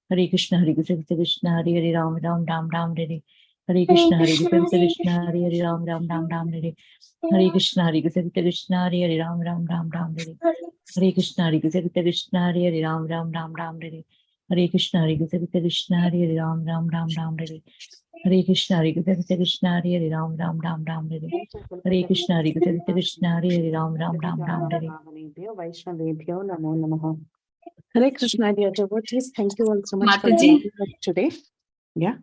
Hare Krishna, Hare Krishna, Krishna Hare Hare, Ram Ram, Ram Ram Hare. Hare Krishna, Hare Krishna, Krishna Hare Hare, Ram Ram, Ram Ram Hare. Hare Krishna, Hare Krishna, Krishna Hare Hare, Ram Ram, Ram Ram Hare. Hare Krishna, Hare Krishna, Krishna Hare Hare, Ram Ram, Ram Ram Hare. Hare Krishna, Hare Krishna, Krishna Hare Hare, Ram Ram, Ram Ram Hare. Hare Krishna, Hare Krishna, Krishna Hare Hare, Ram Ram, Ram Ram Hare. Hare Krishna, Hare Krishna, Krishna Hare Hare, Ram Ram, Ram Ram Hare. Vaishnavebhyo namo namaha. Hare Krishna, dear devotees. Thank you all so much for Mataji. joining us today. Yeah.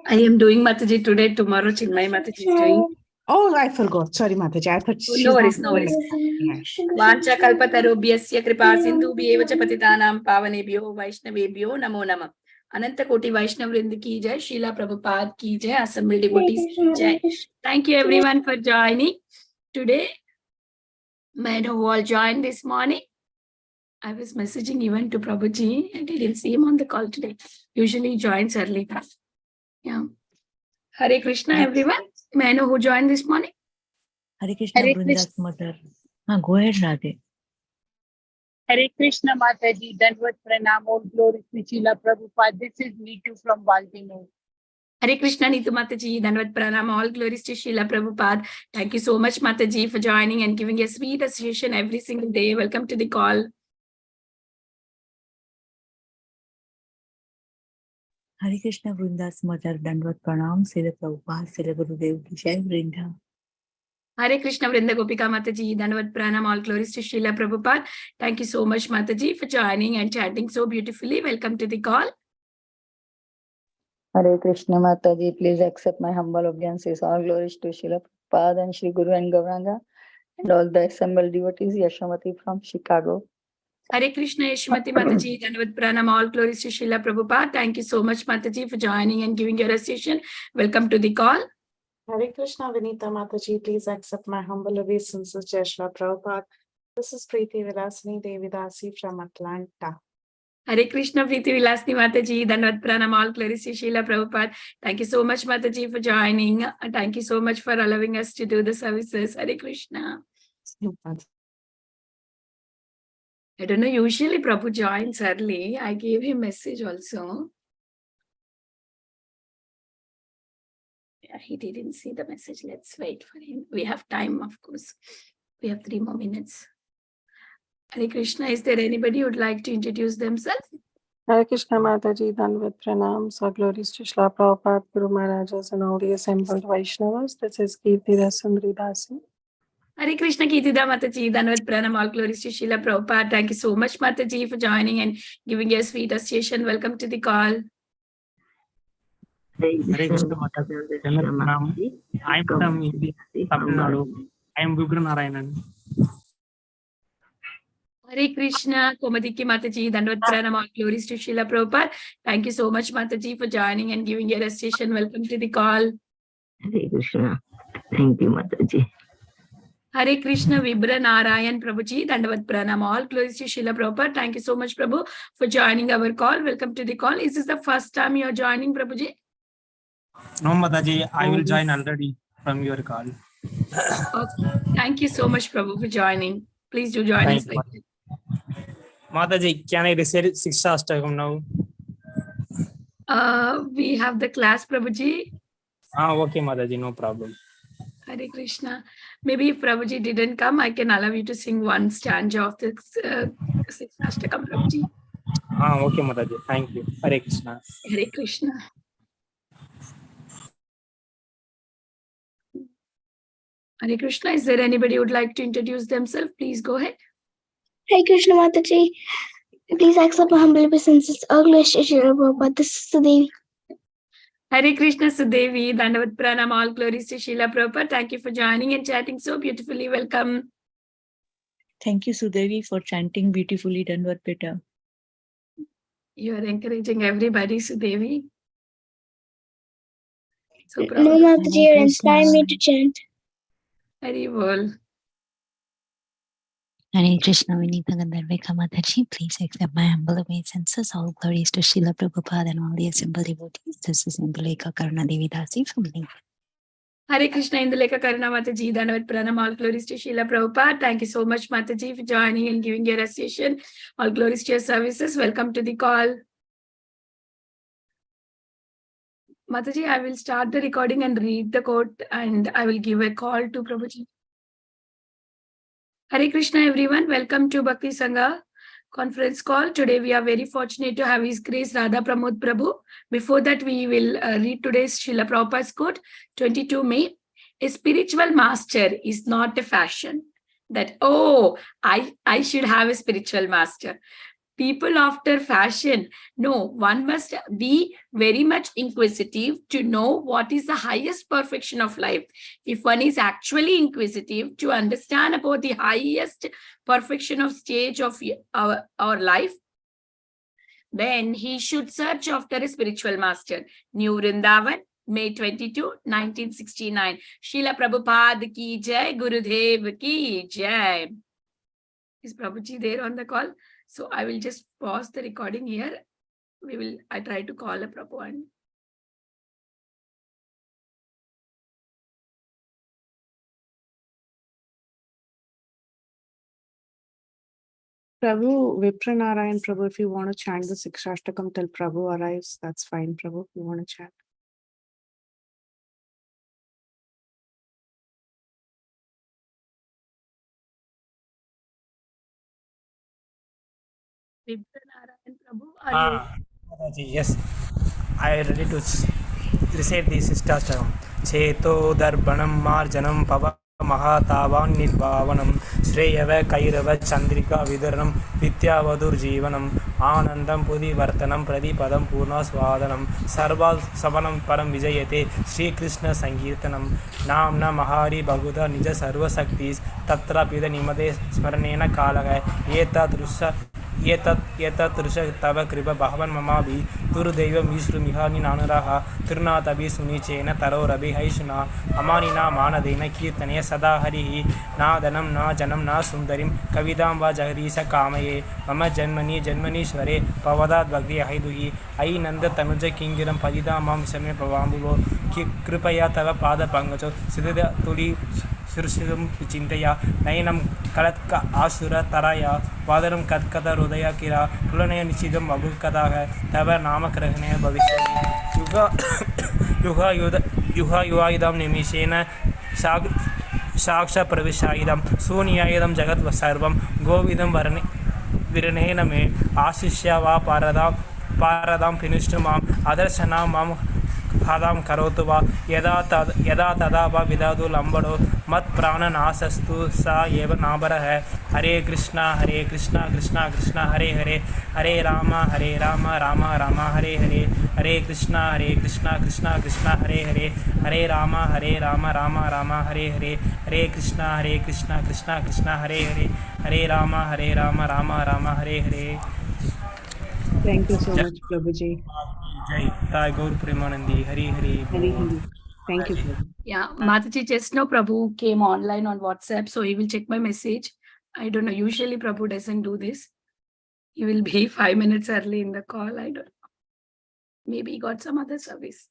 I am doing Mataji today. Tomorrow, Chinmay Mataji is doing. Oh, I forgot. Sorry, Mataji. I thought she's No worries, no worries. Yes. Vancha kalpatarubhyasya kripa sindhubhyeva cha patitanam pavanebhyo vaishnavebhyo namo namah. Ananta Koti Vaishnav Vrind ki jai, Srila Prabhupada ki jai, assembled devotees ki jai. Thank you everyone for joining today. May I know who all joined this morning? I was messaging even to Prabhuji and I didn't see him on the call today. Usually he joins early. Yeah. Hare Krishna everyone. May I know who joined this morning? Hare Krishna, Hare Vrinda's mother. Go ahead, Radhe. Hare Krishna Mataji, Dandavat Pranam, all glory to Srila Prabhupada. This is Neetu from Baltimore. Hare Krishna, Neetu Mataji, Dandavat Pranam, all glories to Srila Prabhupada. Thank you so much, Mataji, for joining and giving a sweet association every single day. Welcome to the call. Hare Krishna, Vrinda's mother. Dandavat Pranam, Srila Prabhupada, Srila Gurudev ki jai, Vrinda. Hare Krishna, Vrinda Gopika Mataji, Dandavat Pranam, all glories to Srila Prabhupada. Thank you so much, Mataji, for joining and chanting so beautifully. Welcome to the call. Hare Krishna Mataji, please accept my humble obeisances. All glories to Srila Prabhupada and Shri Guru and Gauranga and all the assembled devotees. Yashamati from Chicago. Hare Krishna, Yashmati Mataji, Dandavat Pranam, all glories to Srila Prabhupada. Thank you so much, Mataji, for joining and giving your association. Welcome to the call. Hare Krishna, Vinita Mataji, please accept my humble obeisances, Jai Shri Prabhupada. This is Preeti Vilasini Devidasi from Atlanta. Hare Krishna, Preeti Vilasni Mataji, Dandavat Pranam, all glories to Srila Prabhupada. Thank you so much, Mataji, for joining. Thank you so much for allowing us to do the services. Hare Krishna. I don't know, usually Prabhu joins early. I gave him message also. Yeah, he didn't see the message. Let's wait for him. We have time, of course. We have 3 more minutes. Hare Krishna, is there anybody who would like to introduce themselves? Hare Krishna Mataji, Dandavat Pranam, all glories to Srila Prabhupada, Guru Maharajas and all the assembled Vaishnavas. This is Kirti Rasundri Dasi. Hare Krishna, Kirtida Mataji, Dandavat Pranam, all glories to Srila Prabhupada. Thank you so much, Mataji, for joining and giving your sweet association. Welcome to the call. Hare Krishna Mataji, I am from India, Tamil Nadu. I am Vibra Narayanan. Hare Krishna, Komadiki Mataji, Dandavat Pranam, all glories to Srila Prabhupada. Thank you so much, Mataji, for joining and giving your association. Welcome to the call. Hare Krishna. Thank you, Mataji. Hare Krishna, Vibra Narayan Prabhuji, Dandavat Pranam, all glories to Srila Prabhupada. Thank you so much, Prabhu, for joining our call. Welcome to the call. Is this the first time you are joining, Prabhuji? No, Mataji, I will join already from your call. Okay. Thank you so much, Prabhu, for joining. Please do join us. Mataji, can I recite Siksha Ashtakam now? We have the class, Prabhuji. Okay, Mataji, no problem. Hare Krishna. Maybe if Prabhuji didn't come, I can allow you to sing one stanza of the Siksha Ashtakam, Prabhuji. Okay, Mataji. Thank you. Hare Krishna. Hare Krishna. Hare Krishna. Is there anybody who would like to introduce themselves? Please go ahead. Hare Krishna Mataji, please accept my humble obeisances. All glories to Srila Prabhupada. This is Sudevi. Hare Krishna, Sudevi, Dandavat Pranam, all glories to Srila Prabhupada. Thank you for joining and chatting so beautifully. Welcome. Thank you, Sudevi, for chanting beautifully. Dandavat Beta. You are encouraging everybody, Sudevi. So proud. No, Mataji, you're inspiring me to chant. Hari Bol. Hare Krishna, Vinita Gandharvika Mataji, please accept my humble obeisances. All glories to Srila Prabhupada and all the assembled devotees. This is Indulekha Karuna Devi Dasi from Lincoln. Hare Krishna, Indulekha Karuna Mataji, Dandavat Pranam, all glories to Srila Prabhupada. Thank you so much, Mataji, for joining and giving your association. All glories to your services. Welcome to the call. Mataji, I will start the recording and read the quote, and I will give a call to Prabhuji. Hare Krishna, everyone. Welcome to Bhakti Sangha conference call. Today we are very fortunate to have His Grace Radha Pramod Prabhu. Before that, we will read today's Srila Prabhupada's quote, 22 May. A spiritual master is not a fashion. That, oh, I should have a spiritual master. People after fashion. No, one must be very much inquisitive to know what is the highest perfection of life. If one is actually inquisitive to understand about the highest perfection of stage of our life, then he should search after a spiritual master. New Vrindavan, May 22, 1969. Srila Prabhupada ki jai, Gurudev ki jai. Is Prabhuji there on the call? So I will just pause the recording here. I try to call a Prabhu. Prabhu, Vipranarayan Prabhu, if you want to chant the Sikshashtakam till Prabhu arrives, that's fine, Prabhu, if you want to chant. Vipranarayan Prabhu, are you? Yes, I am ready to recite the Sikshashtakam. Cheto darbanam marjanam pava Mahatavan Nirvavanam Shreyava Kairava Chandrika Vidaranam Vidyavadur Jivanam Anandam Pudi Vartanam Pradipadam Purna Swadanam Sarva Savanam Param Vijayate Sri Krishna Sankirtanam Namna Mahari Bhaguda Nija Sarva Saktis Tatra Pida Nimade Smaranena Kalaga Yetat Rusha Tava Kriba Bhavan Mamabi Durudeva Mishru Mihani Nanaraha Turnatabi Sunichena Taro Rabi Haishuna Amanina Manadena Kirtane Sada Harihi Na Danam Na Janam Na Sundarim Kavidamba Jagarisa Kamaye Mama Janmani Janmanishware Pavadad Bhakti Haiduhi Ai Nanda Tanuja Kingiram Padida Mam Same Pavambulo Kripaya Tava Pada Pangacho Siddha Tuli Surshidum Chintaya Nainam Kalatka Asura Taraya Vadaram Katkata Rodaya Kira Pulanaya Nichidam Abukadaha Tava Namakrahane Bhavisha Yuha Yuaidam Nimishena Shaksha Pravishaidam Sunyayadam Jagat Vasarvam Govidam Viranena Me Ashishya Va Paradam Pinishtamam Adarshana Mam Hadam Karotova Yada Tada Vidadu Lambado Mat Prana Nasastu Sa Eva Nabara hai Hare Krishna Krishna Krishna Hare Hare Hare Rama Rama Rama Hare Hare Hare Krishna Krishna Krishna Hare Hare Hare Rama Rama Rama Hare Hare Hare Krishna Krishna Hare Hare Hare Rama Rama Rama Hare Hare. Thank you so much, Prabhuji. Jai Thai Gaur Premanandi Hari Hari. Thank you, Prabhu. Yeah, Mataji, just now Prabhu came online on WhatsApp, so he will check my message. I don't know. Usually Prabhu doesn't do this. He will be 5 minutes early in the call. I don't know. Maybe he got some other service.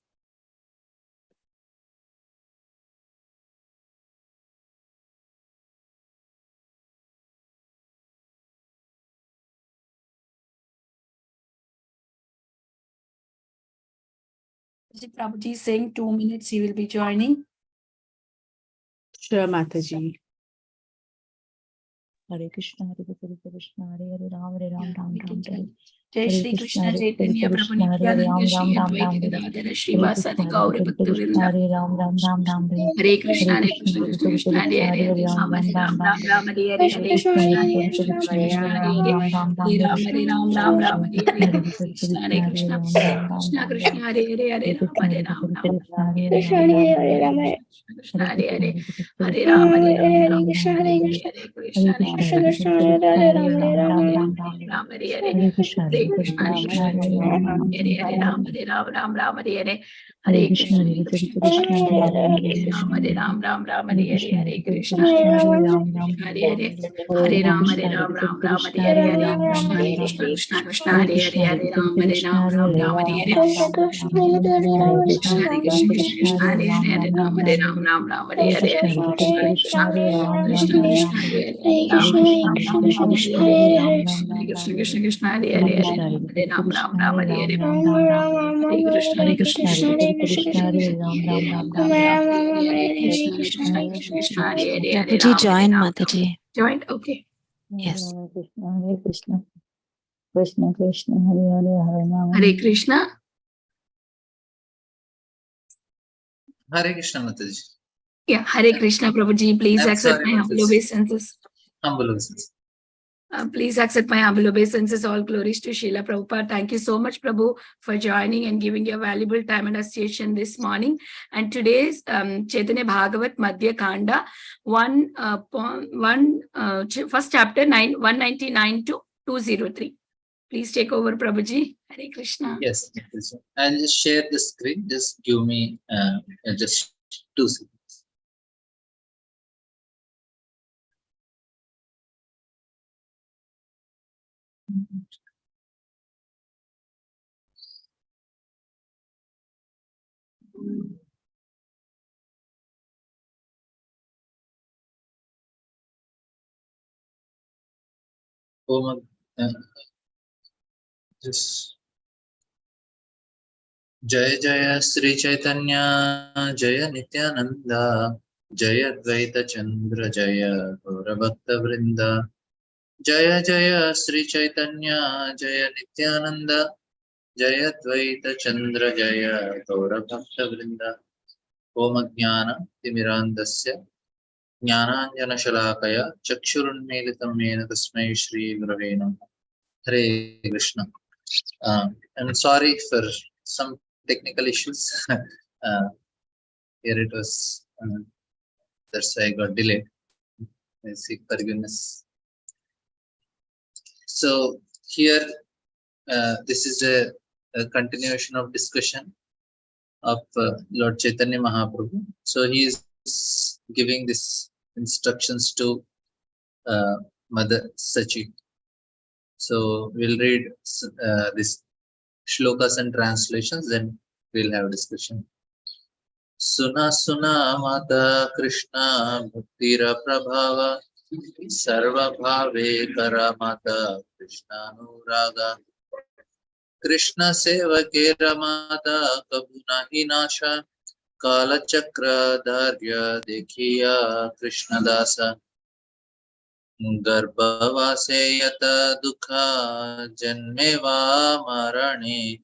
Prabhuji is saying 2 minutes he will be joining. Sure, Mataji. Hare Krishna Hare Ram Ram Hare. Jai Shri Krishna Chaitanya Prabhu Nityananda Shri Advaita Gadadhara Sri Vasadi Gaura Bhakta Vrinda. Hare Krishna Krishna Hare Hare Ram Ram Hare Hare Hare Krishna Hare Krishna Hare Ram Ram Hare Hare Krishna Hare Krishna Krishna Hare Hare Hare Ram Krishna Hare Ram Krishna Hare Hare Hare Ram Krishna Hare Krishna Krishna Krishna Hare Ram Ram Hare Hare Hare Krishna Hare Ram Ram Hare Hare Hare Krishna Hare Ram Ram Hare Hare Hare Krishna Hare Hare Ram Hare Hare Krishna Krishna Hare Hare Ram Hare Hare Krishna Krishna Hare Hare Ram Hare Hare Krishna Krishna Krishna Hare Hare Ram Hare Hare Krishna Hare Krishna Hare Krishna Krishna Hare Hare Ram Ram Ram Ram Hare Ram. Krishna Krishna Hare Hare Hare Prabhuji Ram, Hare join Ram. Mataji. Joined, okay. Yes. Hare Krishna, Hare Krishna, Krishna Krishna, Hare Hare, Hare Rama. Hare Krishna. Hare Krishna Mataji. Yeah, Hare Krishna, Prabhuji. Please I'm accept sorry, my humble Mataji. obeisances. Humble obeisances. Please accept my humble obeisances. All glories to Srila Prabhupada. Thank you so much, Prabhu, for joining and giving your valuable time and association this morning. And today's Caitanya Bhagavata Madhya Khanda, first chapter 199 to 203. Please take over, Prabhuji. Hare Krishna. Yes, Mataji. I'll just share the screen. Just give me just 2 seconds. Just Jaya Jaya Sri Chaitanya Jaya Nityananda Jaya Dvaita Chandra Jaya Gaura Bhakta Vrinda Jaya Jaya Sri Chaitanya Jaya Nityananda Jaya Dvaita Chandra Jaya Gaura Bhakta Vrinda Om Jnana Timirandasya Jnananjana Shalakaya Chakshurunmilitam Yena Tasmai Shri Gurave Namaha. Hare Krishna. I'm sorry for some technical issues. Here it was, that's why I got delayed. I seek forgiveness. So here, this is a continuation of discussion of Lord Chaitanya Mahaprabhu. So he is giving this instructions to Mother Sachi. So we'll read this shlokas and translations, then we'll have a discussion. Suna Suna Mata Krishna Bhaktira Prabhava Sarva Bhave Kara Mata Krishna Nuraga Krishna Seva Kera Mata Kabuna Hinasha Kala Chakra Dharya Dekhiya Krishna Dasa Garbhavase Yata Dukha Janmeva Marane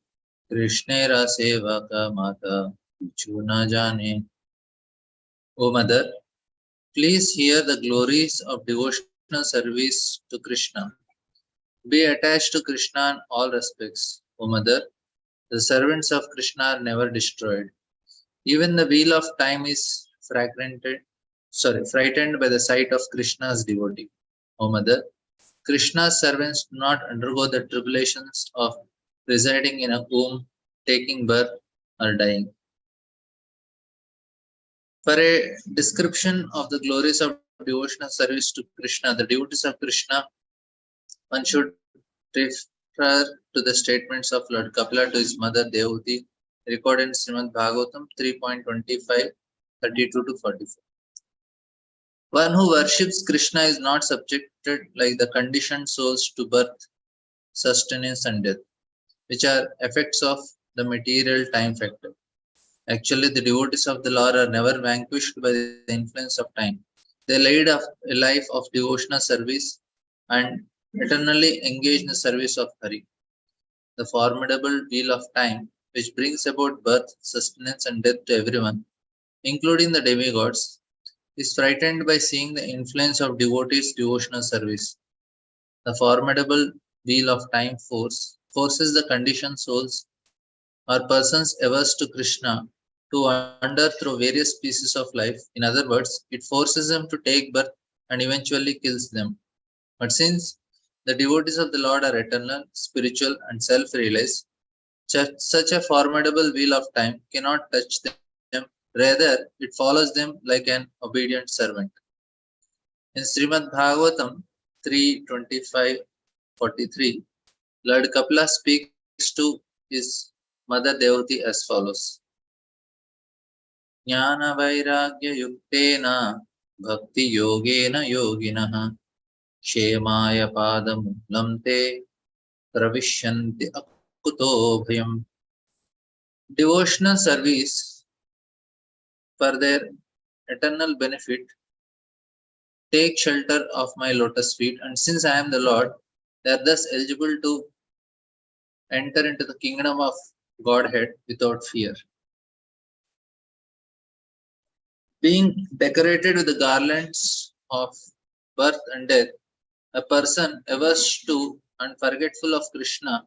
Krishnera Sevaka Mata Pichu na jane. O Mother, please hear the glories of devotional service to Krishna. Be attached to Krishna in all respects. O Mother, the servants of Krishna are never destroyed. Even the wheel of time is frightened by the sight of Krishna's devotee. O Mother, Krishna's servants do not undergo the tribulations of residing in a womb, taking birth, or dying. For a description of the glories of devotional service to Krishna, the devotees of Krishna, one should refer to the statements of Lord Kapila to his mother Devati, recorded in Srimad Bhagavatam 3.25, 32 to 44. One who worships Krishna is not subjected like the conditioned souls to birth, sustenance, and death, which are effects of the material time factor. Actually, the devotees of the Lord are never vanquished by the influence of time. They lead a life of devotional service and eternally engage in the service of Hari. The formidable wheel of time, which brings about birth, sustenance, and death to everyone, including the demigods, is frightened by seeing the influence of devotees' devotional service. The formidable wheel of time forces the conditioned souls or persons averse to Krishna to wander through various species of life. In other words, it forces them to take birth and eventually kills them. But since the devotees of the Lord are eternal, spiritual, and self-realized, such a formidable wheel of time cannot touch them. Rather, it follows them like an obedient servant. In Srimad Bhagavatam 3.25-43, Lord Kapila speaks to his mother Devati as follows. Jnana Vairagya Yuktena Bhakti Yogena Yoginaha Kshemaya Padam Te Pravishyanti Akuto Bhayam. devotional service for their eternal benefit take shelter of my lotus feet, and since I am the Lord, they are thus eligible to enter into the kingdom of Godhead without fear. Being decorated with the garlands of birth and death, a person averse to and forgetful of Krishna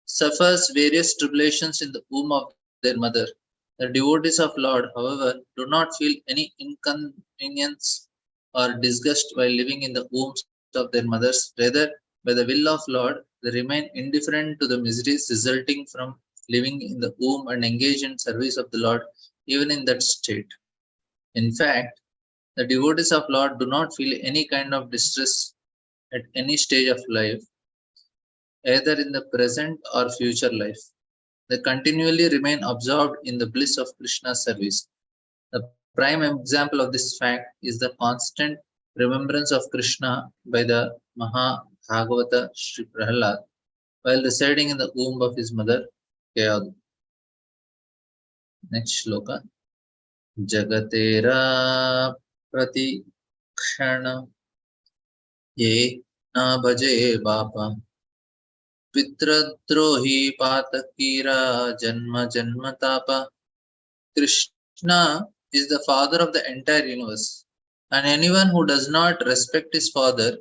suffers various tribulations in the womb of their mother. The devotees of Lord, however, do not feel any inconvenience or disgust while living in the wombs of their mothers. Rather, by the will of Lord, they remain indifferent to the miseries resulting from living in the womb and engage in service of the Lord even in that state. In fact, the devotees of Lord do not feel any kind of distress at any stage of life, either in the present or future life. They continually remain absorbed in the bliss of Krishna's service. The prime example of this fact is the constant remembrance of Krishna by the Maha Bhagavata Sri Prahlad while residing in the womb of his mother Kayadu. Next shloka. Jagatera pratikshana ye na bhaje bapa pitradrohi patakira janma janma tapa. Krishna is the father of the entire universe, and anyone who does not respect his father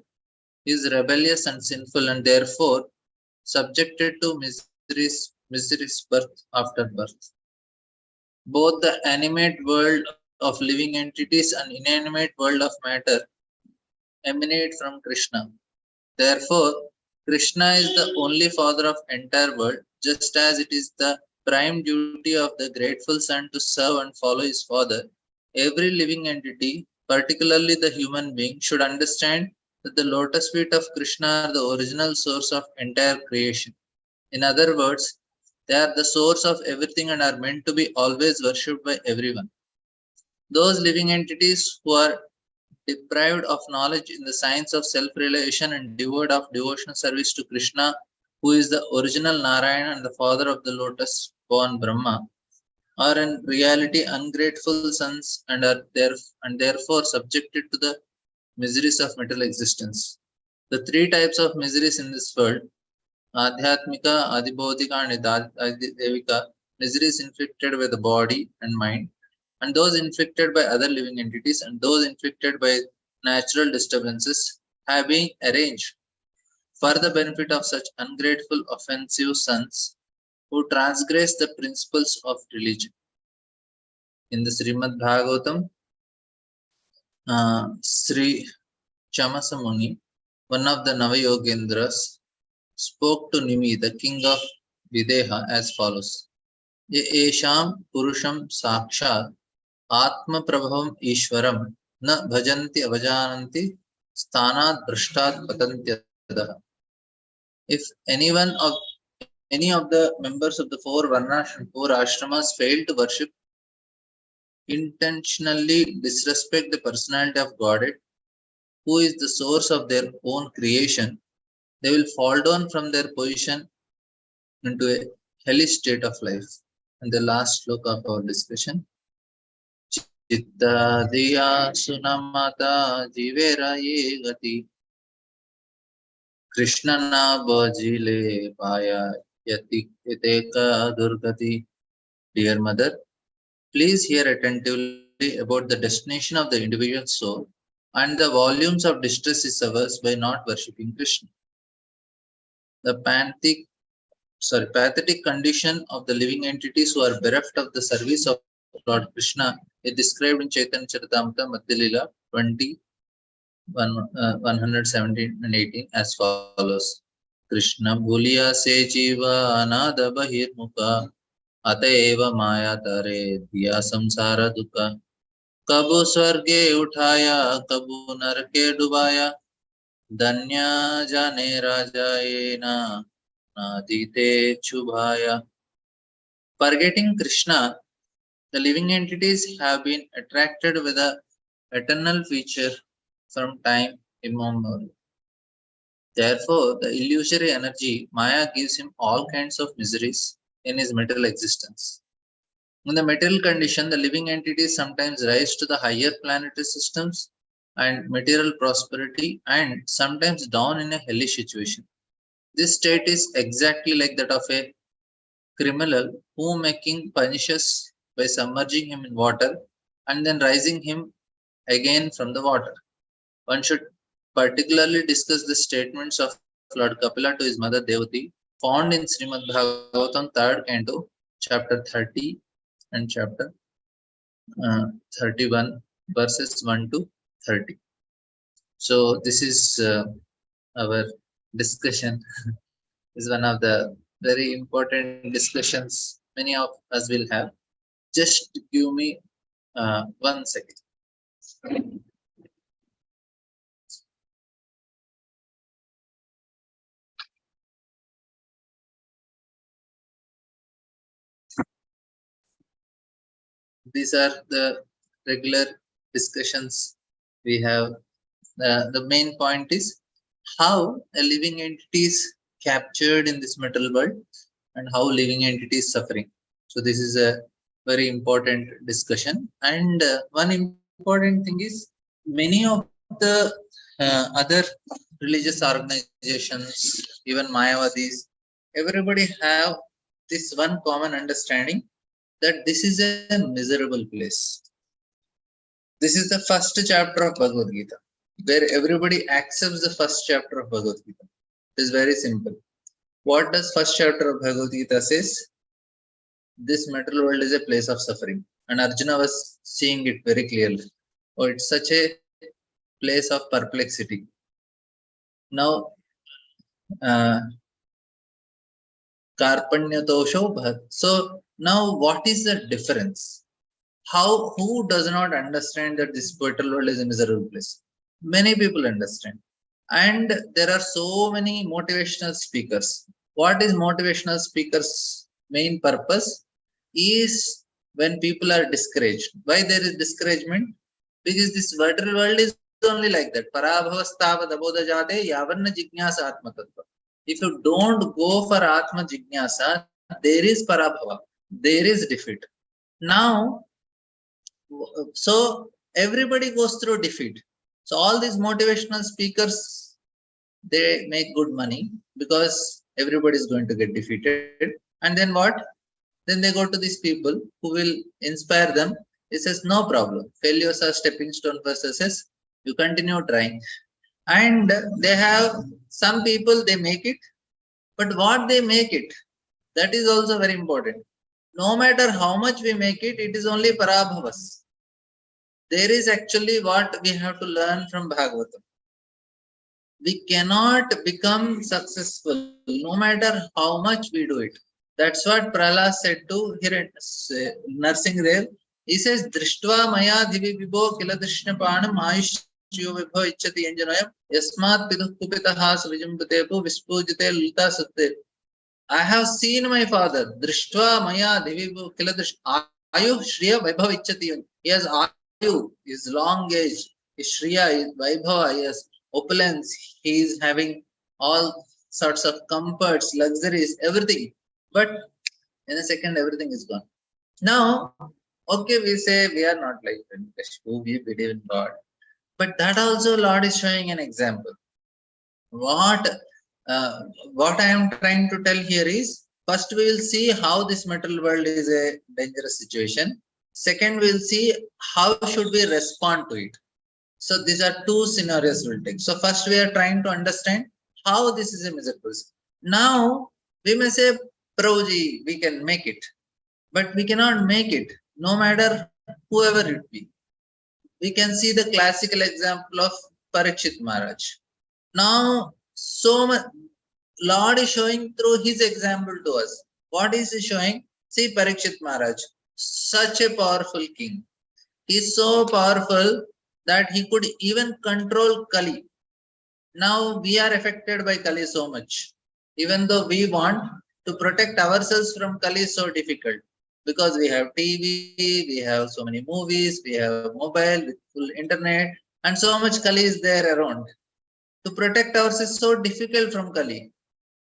is rebellious and sinful, and therefore subjected to miseries birth after birth. Both the animate world of living entities and inanimate world of matter emanate from Krishna. Therefore, Krishna is the only father of entire world, just as it is the prime duty of the grateful son to serve and follow his father. Every living entity, particularly the human being, should understand that the lotus feet of Krishna are the original source of entire creation. In other words, they are the source of everything and are meant to be always worshipped by everyone. Those living entities who are deprived of knowledge in the science of self-realization and devoid of devotional service to Krishna, who is the original Narayana and the father of the lotus-born Brahma, are in reality ungrateful sons and therefore subjected to the miseries of material existence. The three types of miseries in this world, Adhyatmika, Adibodhika, and Adidevika, miseries inflicted by the body and mind, and those inflicted by other living entities, and those inflicted by natural disturbances, have been arranged for the benefit of such ungrateful, offensive sons who transgress the principles of religion. In the Srimad Bhagavatam, Sri Chamasa Muni, one of the Navayogendras, spoke to Nimi, the king of Videha, as follows: Ye esham purusham sakshat Atma Prabhavam Ishwaram na bhajanti avajananti sthanat brashtat patantyadaha. If any of the members of the four varnas and four ashramas fail to worship, intentionally disrespect the personality of Godhead, who is the source of their own creation, they will fall down from their position into a hellish state of life. And the last sloka of our discussion. Chitta diya sunamata jivera ye gati Krishna na bhajile paya yati yateka durgati. Dear mother, please hear attentively about the destination of the individual soul and the volumes of distress is averse by not worshipping Krishna. The pathetic condition of the living entities who are bereft of the service of Lord Krishna is described in Caitanya Bhagavata Madhya Khanda 20, 117 and 18 as follows. Krishna bhuliya se jiva anada bahirmukha ateva maya tare diya samsara dukha kabu swarge uthaya kabu narke dubaya danya jane rajayena nadite chubhaya. Forgetting Krishna, the living entities have been attracted with the eternal feature from time immemorial. Therefore, the illusory energy Maya gives him all kinds of miseries in his material existence. In the material condition, the living entities sometimes rise to the higher planetary systems and material prosperity, and sometimes down in a hellish situation. This state is exactly like that of a criminal whom a king punishes by submerging him in water and then raising him again from the water. One should particularly discuss the statements of Lord Kapila to his mother Devati, found in Srimad Bhagavatam 3rd Canto, chapter 30 and chapter 31, verses 1 to 30. So this is our discussion. Is one of the very important discussions many of us will have. Just give me 1 second. These are the regular discussions we have. The main point is how a living entity is captured in this material world and how living entity is suffering. So this is a very important discussion. And one important thing is many of the other religious organizations, even Mayavadis, everybody have this one common understanding that this is a miserable place. This is the first chapter of Bhagavad Gita, where everybody accepts the first chapter of Bhagavad Gita. It is very simple. What does first chapter of Bhagavad Gita says? This material world is a place of suffering. And Arjuna was seeing it very clearly. Oh, it's such a place of perplexity. Now, Karpanya Tosho Bhat. So now what is the difference? Who does not understand that this material world is a miserable place? Many people understand. And there are so many motivational speakers. What is motivational speakers' main purpose? Is when people are discouraged. Why there is discouragement? Because this material world is only like that. Parabhavastava dabodha jate yavanna jignasa atma tattva. If you don't go for atma jignasa, there is parabhava. There is defeat. Now, so everybody goes through defeat. So all these motivational speakers, they make good money because everybody is going to get defeated. And then what? Then they go to these people who will inspire them. He says, no problem. Failures are stepping stone for success. You continue trying. And they have some people, they make it. But what they make it, that is also very important. No matter how much we make it, it is only parabhavas. There is actually what we have to learn from Bhagavatam. We cannot become successful no matter how much we do it. That's what Prahlad said to Narsinghdev. He says, Drishtva maya divi vibho kila drishna panam ayushyo vibho ichchati enjanoyam yasmat piduh kupitaha svijampatepu vispujite lulta satte. I have seen my father. Drishtva maya divi vibho kila drishna ayu shriya vibho ichchati. He has ayu, his long age, his shriya, his vaibhava, he has opulence, he is having all sorts of comforts, luxuries, everything. But in a second, everything is gone. Now, okay, we say we are not like Venkateshwar, we believe in God. But that also Lord is showing an example. What I am trying to tell here is, first we will see how this material world is a dangerous situation. Second, we will see how should we respond to it. So these are two scenarios we'll take. So first we are trying to understand how this is a miserable. Now we may say, Prabhuji, we can make it, but we cannot make it no matter whoever it be. We can see the classical example of Parikshit Maharaj. Now, so much Lord is showing through his example to us. What is he showing? See Parikshit Maharaj, such a powerful king. He is so powerful that he could even control Kali. Now we are affected by Kali so much. Even though we want to protect ourselves from Kali is so difficult. Because we have TV, we have so many movies, we have mobile with full internet, and so much Kali is there around. To protect ourselves is so difficult from Kali.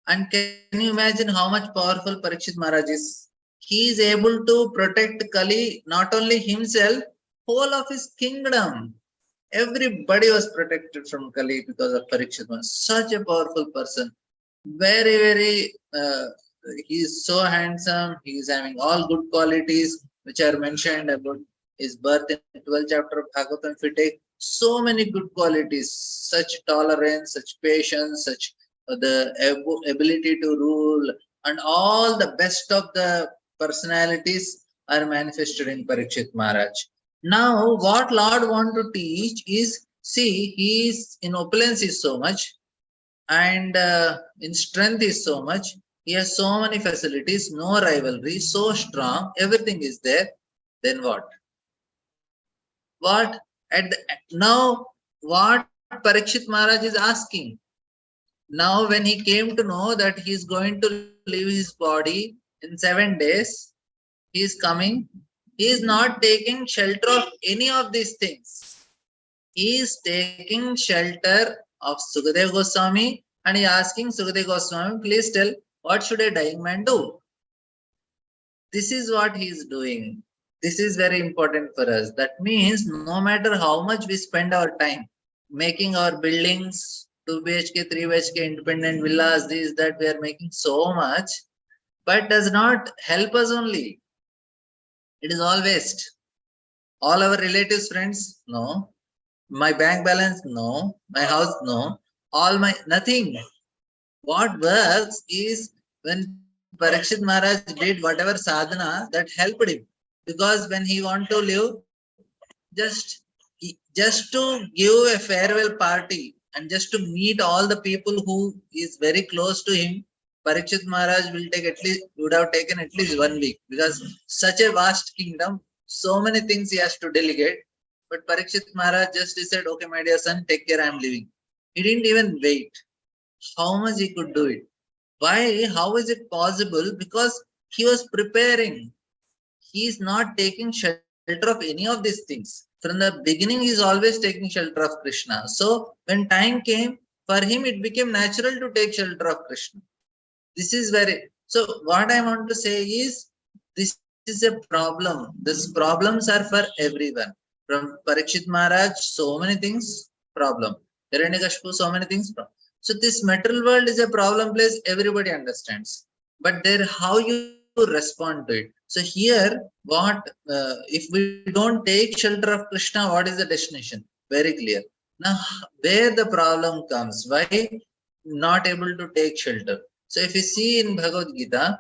And can you imagine how much powerful Parikshit Maharaj is? he is able to protect Kali, not only himself, whole of his kingdom. Everybody was protected from Kali because of Parikshit. Such a powerful person. Very, very, he is so handsome. He is having all good qualities which are mentioned about his birth in 12th chapter of Bhagavatam. If we take so many good qualities, such tolerance, such patience, such the ability to rule, and all the best of the personalities are manifested in Parikshit Maharaj. Now, what Lord want to teach is, see, he is in opulence is so much, and in strength is so much. He has so many facilities, no rivalry, so strong, everything is there. Then what? What at the, now? What Parikshit Maharaj is asking? Now, when he came to know that he is going to leave his body in 7 days, he is coming. He is not taking shelter of any of these things. He is taking shelter of Sukadeva Goswami, and he asking Sukadeva Goswami, please tell, what should a dying man do? This is what he is doing. This is very important for us. That means no matter how much we spend our time making our buildings, 2 BHK, 3 BHK, independent villas, this, that, we are making so much, but does not help us only. It is all waste. All our relatives, friends, no. My bank balance, no. My house, no. All my, nothing. What works is when Parikshit Maharaj did whatever sadhana that helped him. Because when he want to live, just to give a farewell party and just to meet all the people who is very close to him, Parikshit Maharaj would have taken at least 1 week, because such a vast kingdom, so many things he has to delegate. But Parikshit Maharaj just said, okay, my dear son, take care, I am leaving. He didn't even wait. How much he could do it? Why? How is it possible? Because he was preparing. He is not taking shelter of any of these things. From the beginning, he is always taking shelter of Krishna. So when time came, for him, it became natural to take shelter of Krishna. This is very, so what I want to say is, this is a problem. These problems are for everyone. From Parikshit Maharaj, so many things, problem. Hiranyakashipu, so many things, problem. So this material world is a problem place, everybody understands. But there, how you respond to it. So here, what, if we don't take shelter of Krishna, what is the destination? Very clear. Now, where the problem comes, why not able to take shelter? So if you see in Bhagavad Gita,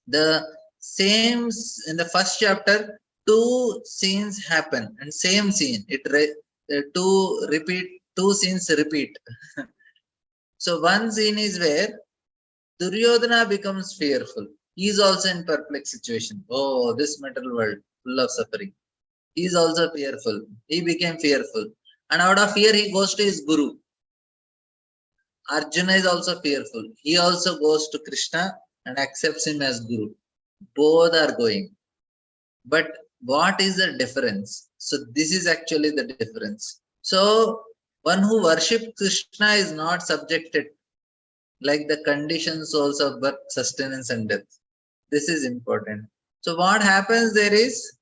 the same, in the first chapter, 2 scenes happen, and same scene, two scenes repeat. So one scene is where Duryodhana becomes fearful. He is also in perplexed situation. Oh, this material world full of suffering. He is also fearful. He became fearful. And out of fear, he goes to his guru. Arjuna is also fearful. He also goes to Krishna and accepts him as guru. Both are going. But what is the difference? So this is actually the difference. So one who worships Krishna is not subjected like the conditions also of birth, sustenance and death. This is important. So what happens there is,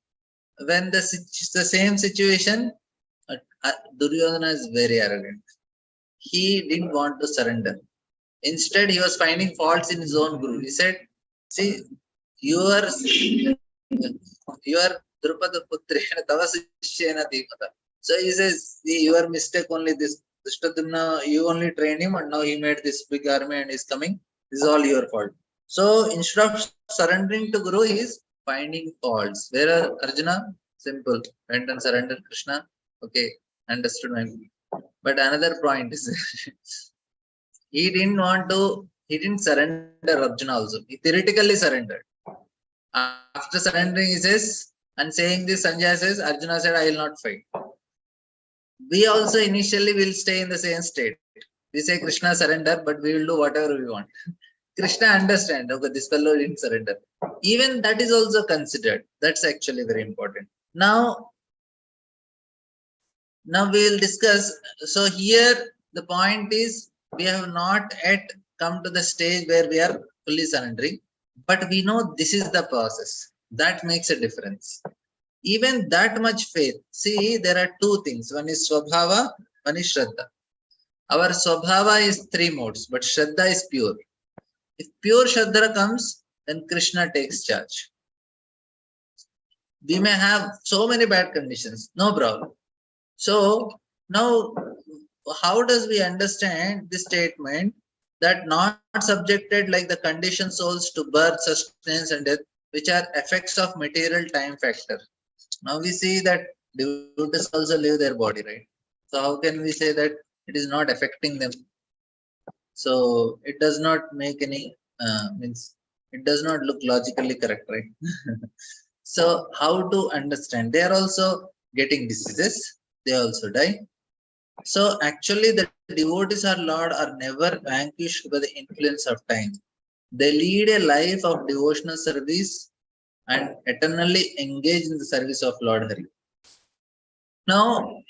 when the same situation, Duryodhana is very arrogant. He didn't want to surrender. Instead, he was finding faults in his own guru. He said, see, you are Drupada Putrena Tavasishyena Deepata. So he says, see, your mistake only this. Drishtadyumna, you only trained him, and now he made this big army and is coming. This is all your fault. So instead of surrendering to Guru, he is finding faults. Where Arjuna, simple, went and surrendered Krishna. Okay, understood my point. But another point is, he didn't surrender Arjuna also. He theoretically surrendered. After surrendering, he says, and saying this, Sanjay says, Arjuna said, I will not fight. We also initially will stay in the same state. We say Krishna surrender, but we will do whatever we want. Krishna understand, okay, this fellow didn't surrender. Even that is also considered. That's actually very important. Now we will discuss. So here the point is, we have not yet come to the stage where we are fully surrendering. But we know this is the process. That makes a difference. Even that much faith. See, there are two things. One is Swabhava, one is Shraddha. Our Swabhava is 3 modes, but Shraddha is pure. If pure Shraddha comes, then Krishna takes charge. We may have so many bad conditions, no problem. So now, how does we understand this statement that not subjected like the conditioned souls to birth, sustenance and death, which are effects of material time factor? Now we see that devotees also leave their body, right? So how can we say that it is not affecting them? So it does not make any means it does not look logically correct, right? So how to understand? They are also getting diseases. They also die. So actually the devotees of Lord are never vanquished by the influence of time. They lead a life of devotional service and eternally engage in the service of Lord Hari. Now,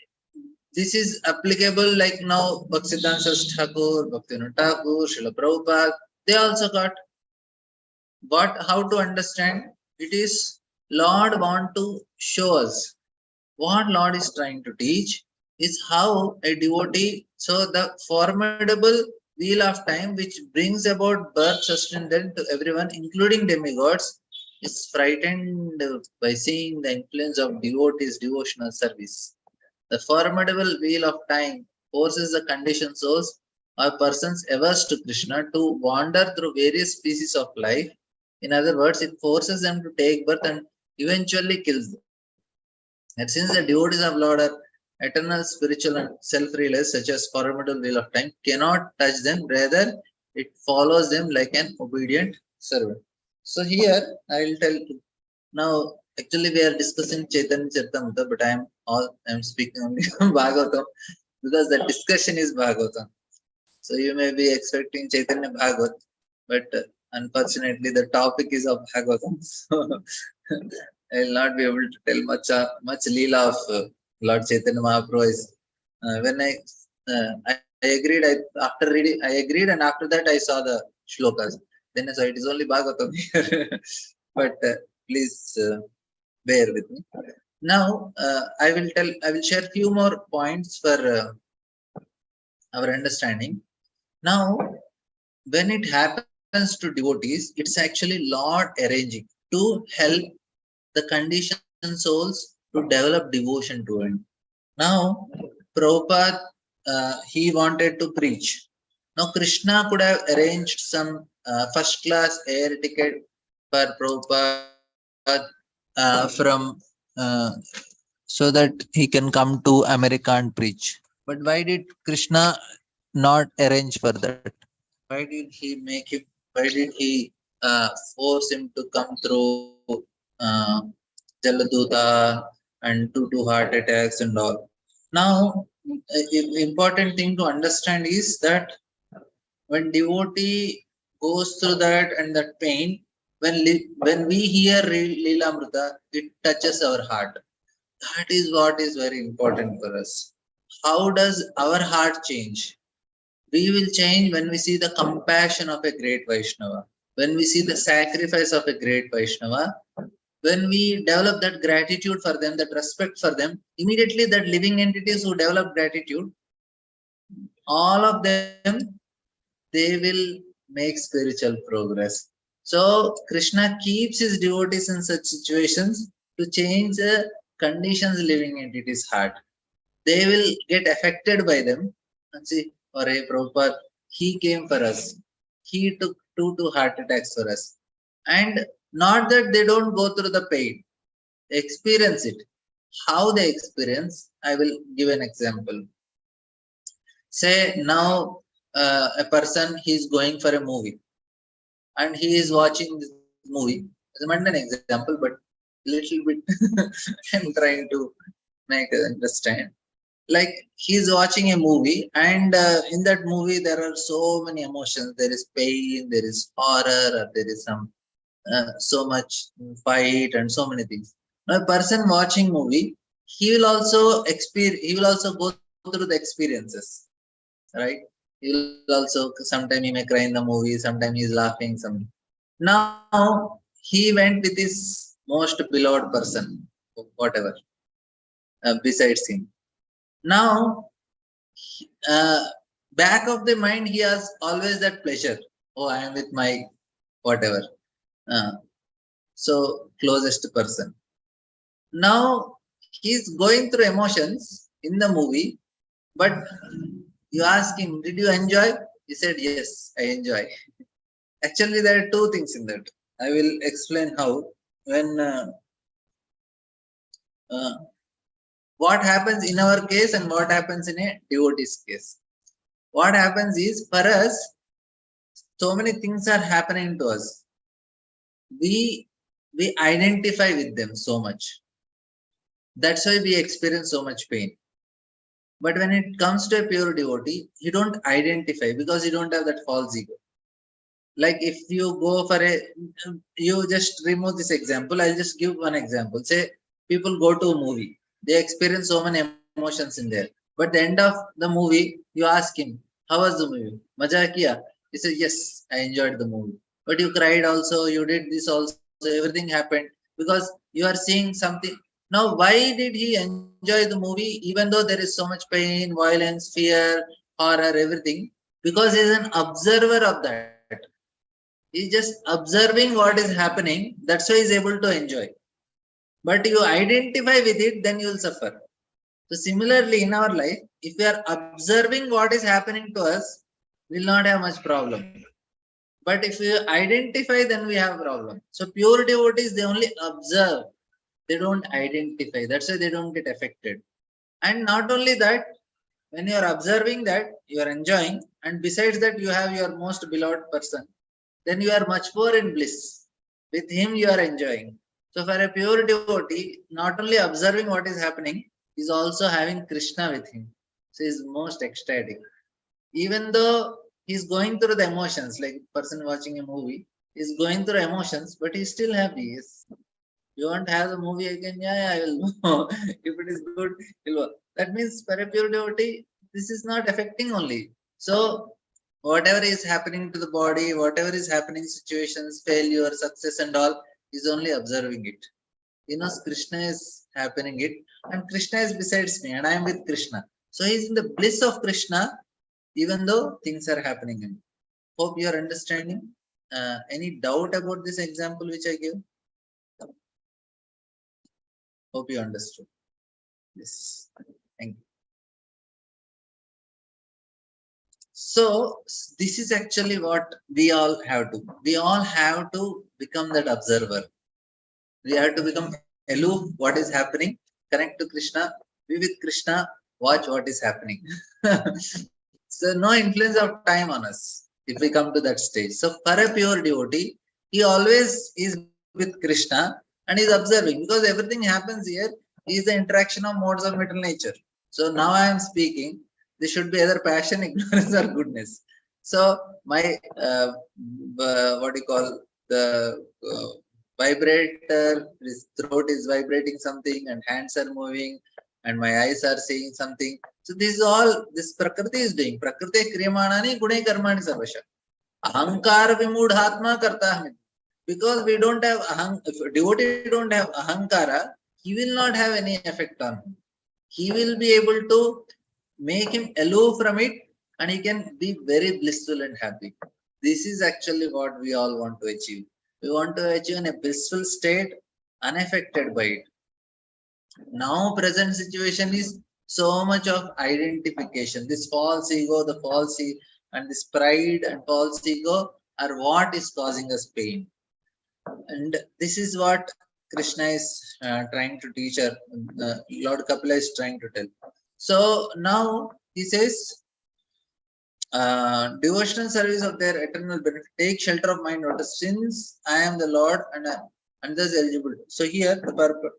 this is applicable like now Bhaktisiddhanta Thakur, Bhaktivinoda Thakur, Srila Prabhupada, they also got how to understand. It is Lord want to show us what Lord is trying to teach is how a devotee, so the formidable wheel of time which brings about birth, sustenance to everyone, including demigods, is frightened by seeing the influence of devotees' devotional service. The formidable wheel of time forces the conditioned souls or persons averse to Krishna to wander through various species of life. In other words, it forces them to take birth and eventually kills them. And since the devotees of Lord are eternal, spiritual, and self-realized, such as formidable wheel of time cannot touch them, rather it follows them like an obedient servant. So here I will tell you. Now, actually we are discussing Chaitanya Charitamrita, but I am speaking only Bhagavatam because the discussion is Bhagavatam. So you may be expecting Chaitanya Bhagavat, but unfortunately the topic is of Bhagavatam. So I will not be able to tell much Leela of Lord Chaitanya Mahaprabhu. When I agreed, after reading, I agreed, and after that I saw the shlokas. Then I saw it is only Bhagavatam here. But please bear with me. Now I will share few more points for our understanding. Now, when it happens to devotees, it's actually Lord arranging to help the conditioned souls to develop devotion to Him. Now, Prabhupada, he wanted to preach. Now, Krishna could have arranged some first class air ticket for Prabhupada from so that he can come to America and preach. But why did Krishna not arrange for that? Why did he make him? Why did he force him to come through Jaladuta and two heart attacks and all? Now, important thing to understand is that when devotee goes through that and that pain, when we hear Leelamrita, it touches our heart. That is what is very important for us. How does our heart change? We will change when we see the compassion of a great Vaishnava, when we see the sacrifice of a great Vaishnava, when we develop that gratitude for them, that respect for them, immediately that living entities who develop gratitude, all of them, they will make spiritual progress. So Krishna keeps his devotees in such situations to change the conditions living entities' heart. They will get affected by them and see, or hey, Prabhupada, he came for us. He took two heart attacks for us. And not that they don't go through the pain, they experience it. How they experience, I will give an example. Say now a person, he is going for a movie and he is watching this movie. It's a mundane example, but little bit I'm trying to make it understand. Like he's watching a movie and in that movie there are so many emotions. There is pain, there is horror, or there is some so much fight and so many things. Now a person watching movie, he will also go through the experiences, right? He will also, sometimes he may cry in the movie, sometimes he is laughing, Now he went with his most beloved person, whatever, besides him. Now, back of the mind, he has always that pleasure. Oh, I am with my whatever. So closest person. Now he's going through emotions in the movie, but you ask him, did you enjoy? He said, yes, I enjoy. Actually, there are two things in that. I will explain how. When what happens in our case and what happens in a devotee's case. What happens is, for us, so many things are happening to us. We identify with them so much. That's why we experience so much pain. But when it comes to a pure devotee, you don't identify because you don't have that false ego. Like if you go for you just remove this example. I'll just give one example. Say people go to a movie. They experience so many emotions in there. But the end of the movie, you ask him, how was the movie? Maja kiya? He says, yes, I enjoyed the movie. But you cried also, you did this also, everything happened because you are seeing something. Now, why did he enjoy the movie even though there is so much pain, violence, fear, horror, everything? Because he is an observer of that. He's just observing what is happening. That's why he's able to enjoy. But you identify with it, then you will suffer. So similarly, in our life, if we are observing what is happening to us, we will not have much problem. But if we identify, then we have a problem. So pure devotees, they only observe. They don't identify. That's why they don't get affected. And not only that, when you are observing that, you are enjoying. And besides that, you have your most beloved person. Then you are much more in bliss. With him, you are enjoying. So for a pure devotee, not only observing what is happening, is also having Krishna with him. So he is most ecstatic. Even though he's going through the emotions, like person watching a movie, is going through emotions, but he's still happy. Yes. You won't have the movie again, yeah, I will know. If it is good, that means for a pure devotee, this is not affecting only. So whatever is happening to the body, whatever is happening, situations, failure, success and all, is only observing it. He knows Krishna is happening it, and Krishna is besides me, and I am with Krishna. So he is in the bliss of Krishna, even though things are happening in. Hope you are understanding. Any doubt about this example which I give? Hope you understood. Yes. Thank you. So this is actually what we all have to. We all have to become that observer. We have to become aloof, what is happening, connect to Krishna, be with Krishna, watch what is happening. So no influence of time on us if we come to that stage. So for a pure devotee, he always is with Krishna and is observing because everything happens here is the interaction of modes of material nature. So now I am speaking, this should be either passion, ignorance or goodness. So my what do you call the vibrator, his throat is vibrating something and hands are moving and my eyes are seeing something. So this is all this Prakriti is doing. Prakriti kriyamanani gune karmani sarvasha. Ahankar vimudhatma karta. Because we don't have if devotee don't have ahankara, he will not have any effect on him. He will be able to make him aloof from it and he can be very blissful and happy. This is actually what we all want to achieve. We want to achieve in a blissful state, unaffected by it. Now present situation is so much of identification. This false ego, the false ego, and this pride and false ego are what is causing us pain. And this is what Krishna is trying to teach her. Lord Kapila is trying to tell. So now he says, devotional service of their eternal benefit, take shelter of my notice, since I am the Lord and thus eligible. So here the purpose,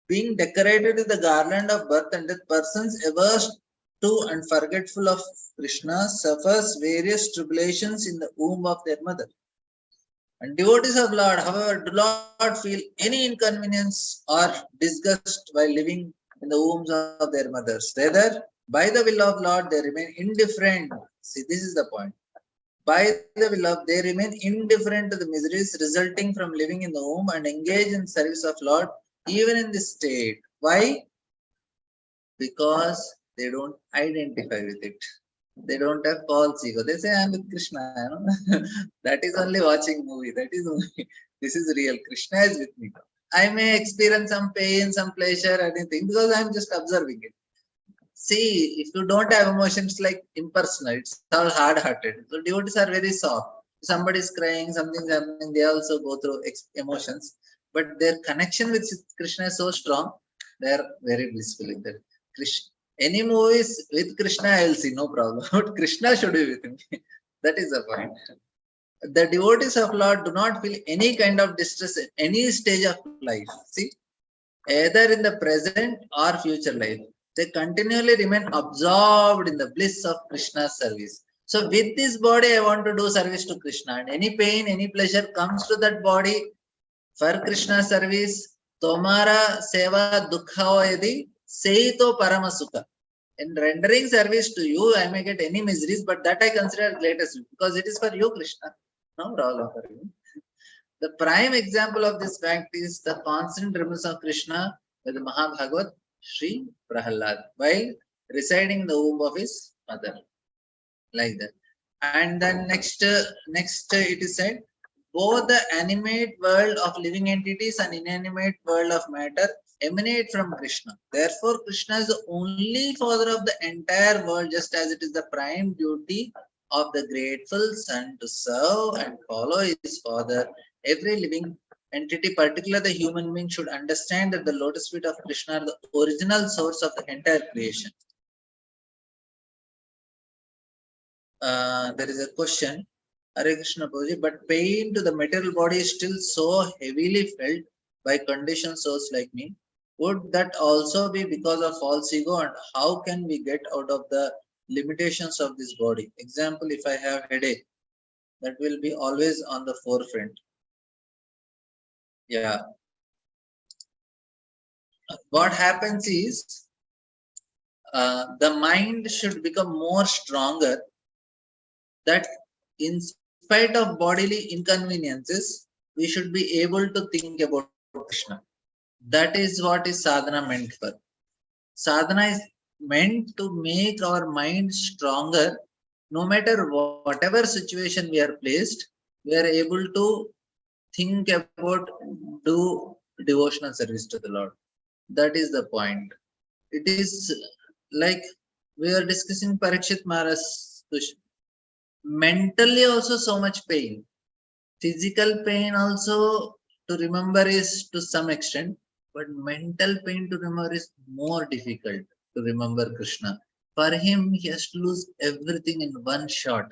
being decorated with the garland of birth and death, persons averse to and forgetful of Krishna suffers various tribulations in the womb of their mother. And devotees of Lord, however, do not feel any inconvenience or disgust while living in the wombs of their mothers. Rather, by the will of Lord, they remain indifferent. See, this is the point. By the will of, they remain indifferent to the miseries resulting from living in the womb and engage in service of Lord even in this state. Why? Because they don't identify with it. They don't have false ego. They say, I am with Krishna. You know? That is only watching movie. That is only, this is real. Krishna is with me. I may experience some pain, some pleasure, anything, because I am just observing it. See, if you don't have emotions like impersonal, it's all hard-hearted. So devotees are very soft. Somebody is crying, something's happening, they also go through emotions. But their connection with Krishna is so strong, they are very blissful in that. Krishna, any movies with Krishna, I will see, no problem. But Krishna should be with me. That is the point. The devotees of Lord do not feel any kind of distress at any stage of life. See, either in the present or future life. They continually remain absorbed in the bliss of Krishna's service. So with this body, I want to do service to Krishna. And any pain, any pleasure comes to that body for Krishna service. Tomara seva dukha yadi seito parama sukha. In rendering service to you, I may get any miseries, but that I consider greatest because it is for you, Krishna. No problem for you. The prime example of this fact is the constant remembrance of Krishna with Mahabhagavat Sri Prahalad while residing in the womb of his mother. Like that. And then next it is said, both the animate world of living entities and inanimate world of matter emanate from Krishna. Therefore, Krishna is the only father of the entire world, just as it is the prime duty of the grateful son to serve and follow his father. Every living entity, particularly the human being, should understand that the lotus feet of Krishna are the original source of the entire creation. There is a question, Hare Krishna Prabhuji, but pain to the material body is still so heavily felt by conditioned souls like me. Would that also be because of false ego, and how can we get out of the limitations of this body? Example, if I have headache, that will be always on the forefront. Yeah. What happens is the mind should become more stronger, that in spite of bodily inconveniences, we should be able to think about Krishna. That is what is sadhana meant for. Sadhana is meant to make our mind stronger. No matter whatever situation we are placed, we are able to think about, do devotional service to the Lord. That is the point. It is like we are discussing Parikshit Maharaj's question. Mentally also so much pain. Physical pain also to remember is to some extent, but mental pain to remember is more difficult to remember Krishna. For him, he has to lose everything in one shot.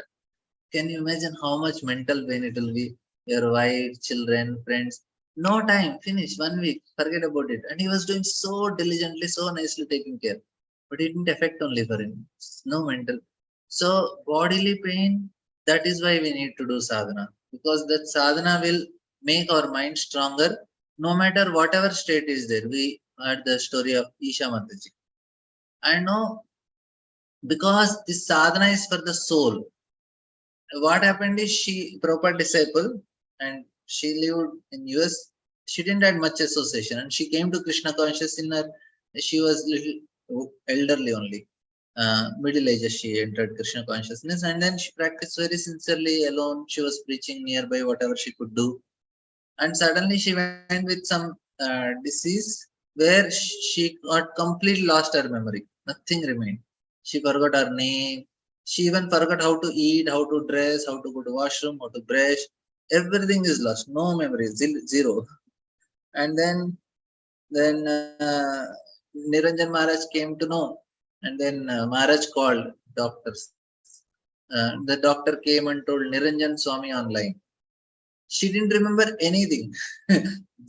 Can you imagine how much mental pain it will be? Your wife, children, friends. No time, finish, 1 week, forget about it. And he was doing so diligently, so nicely taking care. But it didn't affect only for him. No mental. So bodily pain, that is why we need to do sadhana. Because that sadhana will make our mind stronger no matter whatever state is there. We heard the story of Isha Mataji. I know because this sadhana is for the soul. What happened is she, proper disciple, and she lived in US. She didn't have much association, and she came to Krishna conscious in her. She was little elderly only, middle ages. She entered Krishna consciousness, and then she practiced very sincerely alone. She was preaching nearby whatever she could do, and suddenly she went with some disease where she got completely lost her memory. Nothing remained. She forgot her name. She even forgot how to eat, how to dress, how to go to washroom, how to brush. Everything is lost. No memory, zero. And then Niranjan Maharaj came to know. And then Maharaj called doctors. The doctor came and told Niranjan Swami online. She didn't remember anything.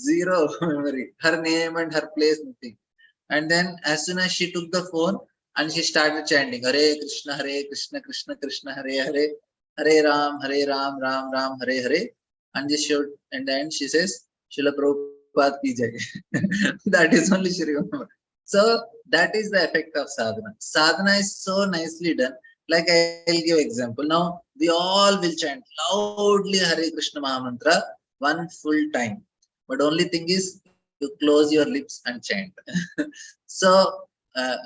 Zero memory. Her name and her place, nothing. And then as soon as she took the phone and she started chanting, Hare Krishna, Krishna Krishna, Hare Hare, Hare Ram, Ram Ram, Hare Hare. And just showed, and then she says, Srila Prabhupada ki jai. That is only she remembered. So that is the effect of sadhana. Sadhana is so nicely done. Like I'll give example. Now we all will chant loudly Hare Krishna Mahamantra one full time. But only thing is you close your lips and chant. So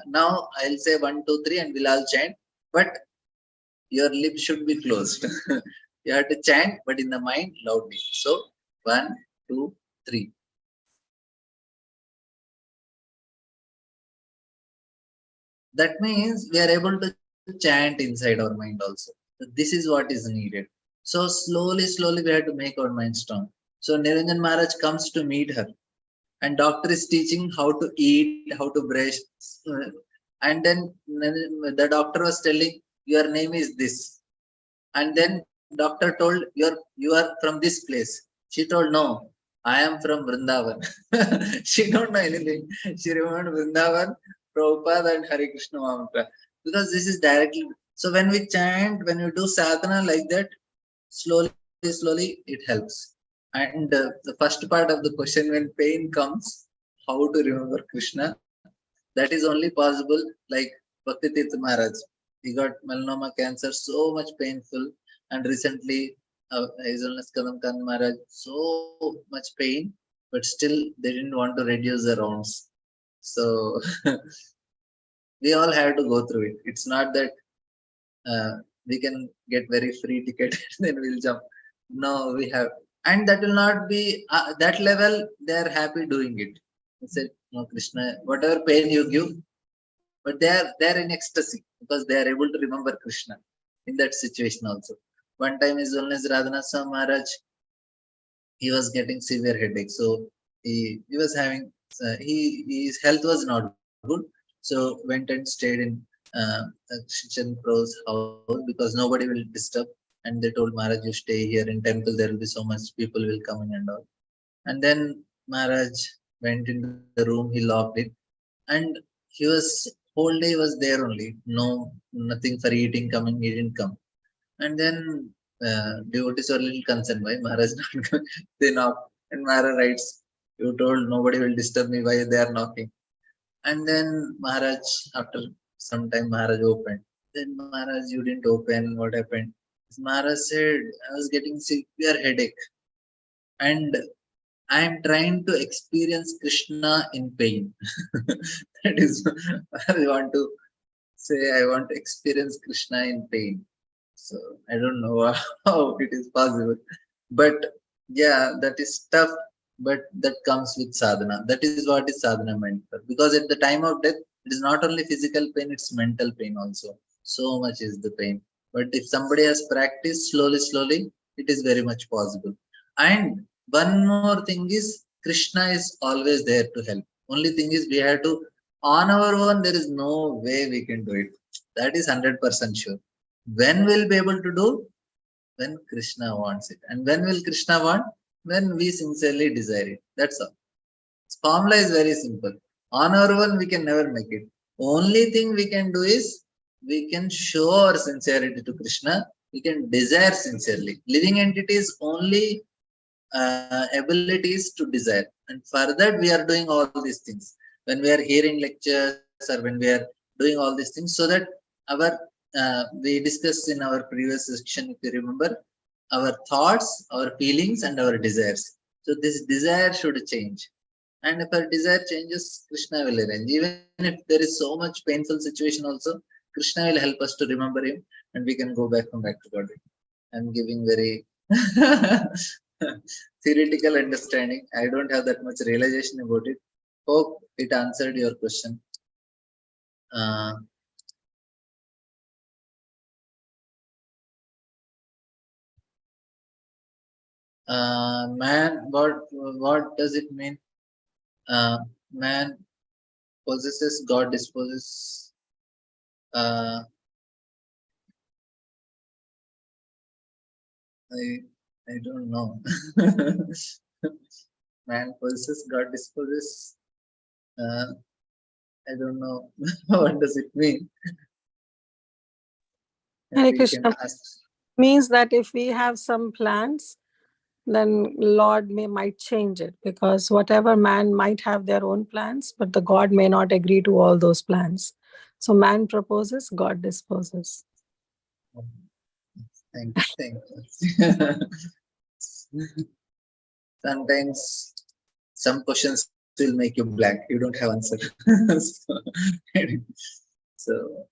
now I'll say 1, 2, 3 and we'll all chant. But your lips should be closed. You have to chant, but in the mind loudly. So 1, 2, 3. That means we are able to chant inside our mind also. So this is what is needed. So slowly we have to make our mind strong. So Niranjan Maharaj comes to meet her, and doctor is teaching how to eat, how to brush. And then the doctor was telling, your name is this. And then doctor told, you are from this place. She told, no, I am from Vrindavan. She don't know anything. She remembered Vrindavan, Prabhupada and Hare Krishna Mahamantra. Because this is directly. So when we chant, when we do sadhana like that, slowly it helps. And the first part of the question, when pain comes, how to remember Krishna, that is only possible like Bhakti Tirtha Maharaj. He got melanoma cancer, so much painful. And recently, His Holiness Kadam Khan Maharaj, so much pain, but still they didn't want to reduce the rounds. So we all have to go through it. It's not that we can get very free ticket and then we'll jump. No, we have, and that will not be that level. They are happy doing it. They said, no, Krishna, whatever pain you give, but they are in ecstasy because they are able to remember Krishna in that situation also. One time His Holiness Radhanasa Maharaj, he was getting severe headache, so he was having his health was not good, so went and stayed in Shinchan Pro's house because nobody will disturb. And they told Maharaj, you stay here in temple, there will be so much people will come in and all. And then Maharaj went into the room, he locked it, and he was whole day was there only, nothing for eating coming, he didn't come. And then devotees are a little concerned, why Maharaj not coming? They knock, and Maharaj writes, you told nobody will disturb me, why they are knocking? And then Maharaj, after some time, Maharaj opened. Then Maharaj, you didn't open, what happened? Maharaj said, I was getting severe headache, and I am trying to experience Krishna in pain. That is, I want to say, I want to experience Krishna in pain. So I don't know how it is possible, but yeah, that is tough. But that comes with sadhana. That is what is sadhana meant for. Because at the time of death, it is not only physical pain; it's mental pain also. So much is the pain. But if somebody has practiced slowly, it is very much possible. And one more thing is, Krishna is always there to help. Only thing is, we have to, on our own, there is no way we can do it. That is 100% sure. When we'll be able to do? When Krishna wants it. And when will Krishna want? When we sincerely desire it. That's all. Formula is very simple. On our own, we can never make it. Only thing we can do is, we can show our sincerity to Krishna. We can desire sincerely. Living entities only ability is to desire. And for that, we are doing all these things. When we are hearing lectures or when we are doing all these things, so that our we discussed in our previous section, if you remember, our thoughts, our feelings, and our desires. So this desire should change. And if our desire changes, Krishna will arrange. Even if there is so much painful situation also, Krishna will help us to remember him, and we can go back to God. I'm giving very theoretical understanding. I don't have that much realization about it. Hope it answered your question. Man, what does it mean? Man possesses, God disposes. I don't know. Man possesses, God disposes. I don't know. What does it mean? Hare Krishna means that if we have some plans, then Lord might change it, because whatever man might have their own plans, but the God may not agree to all those plans. So man proposes, God disposes. Thank you. Sometimes some questions will make you blank. You don't have answer. So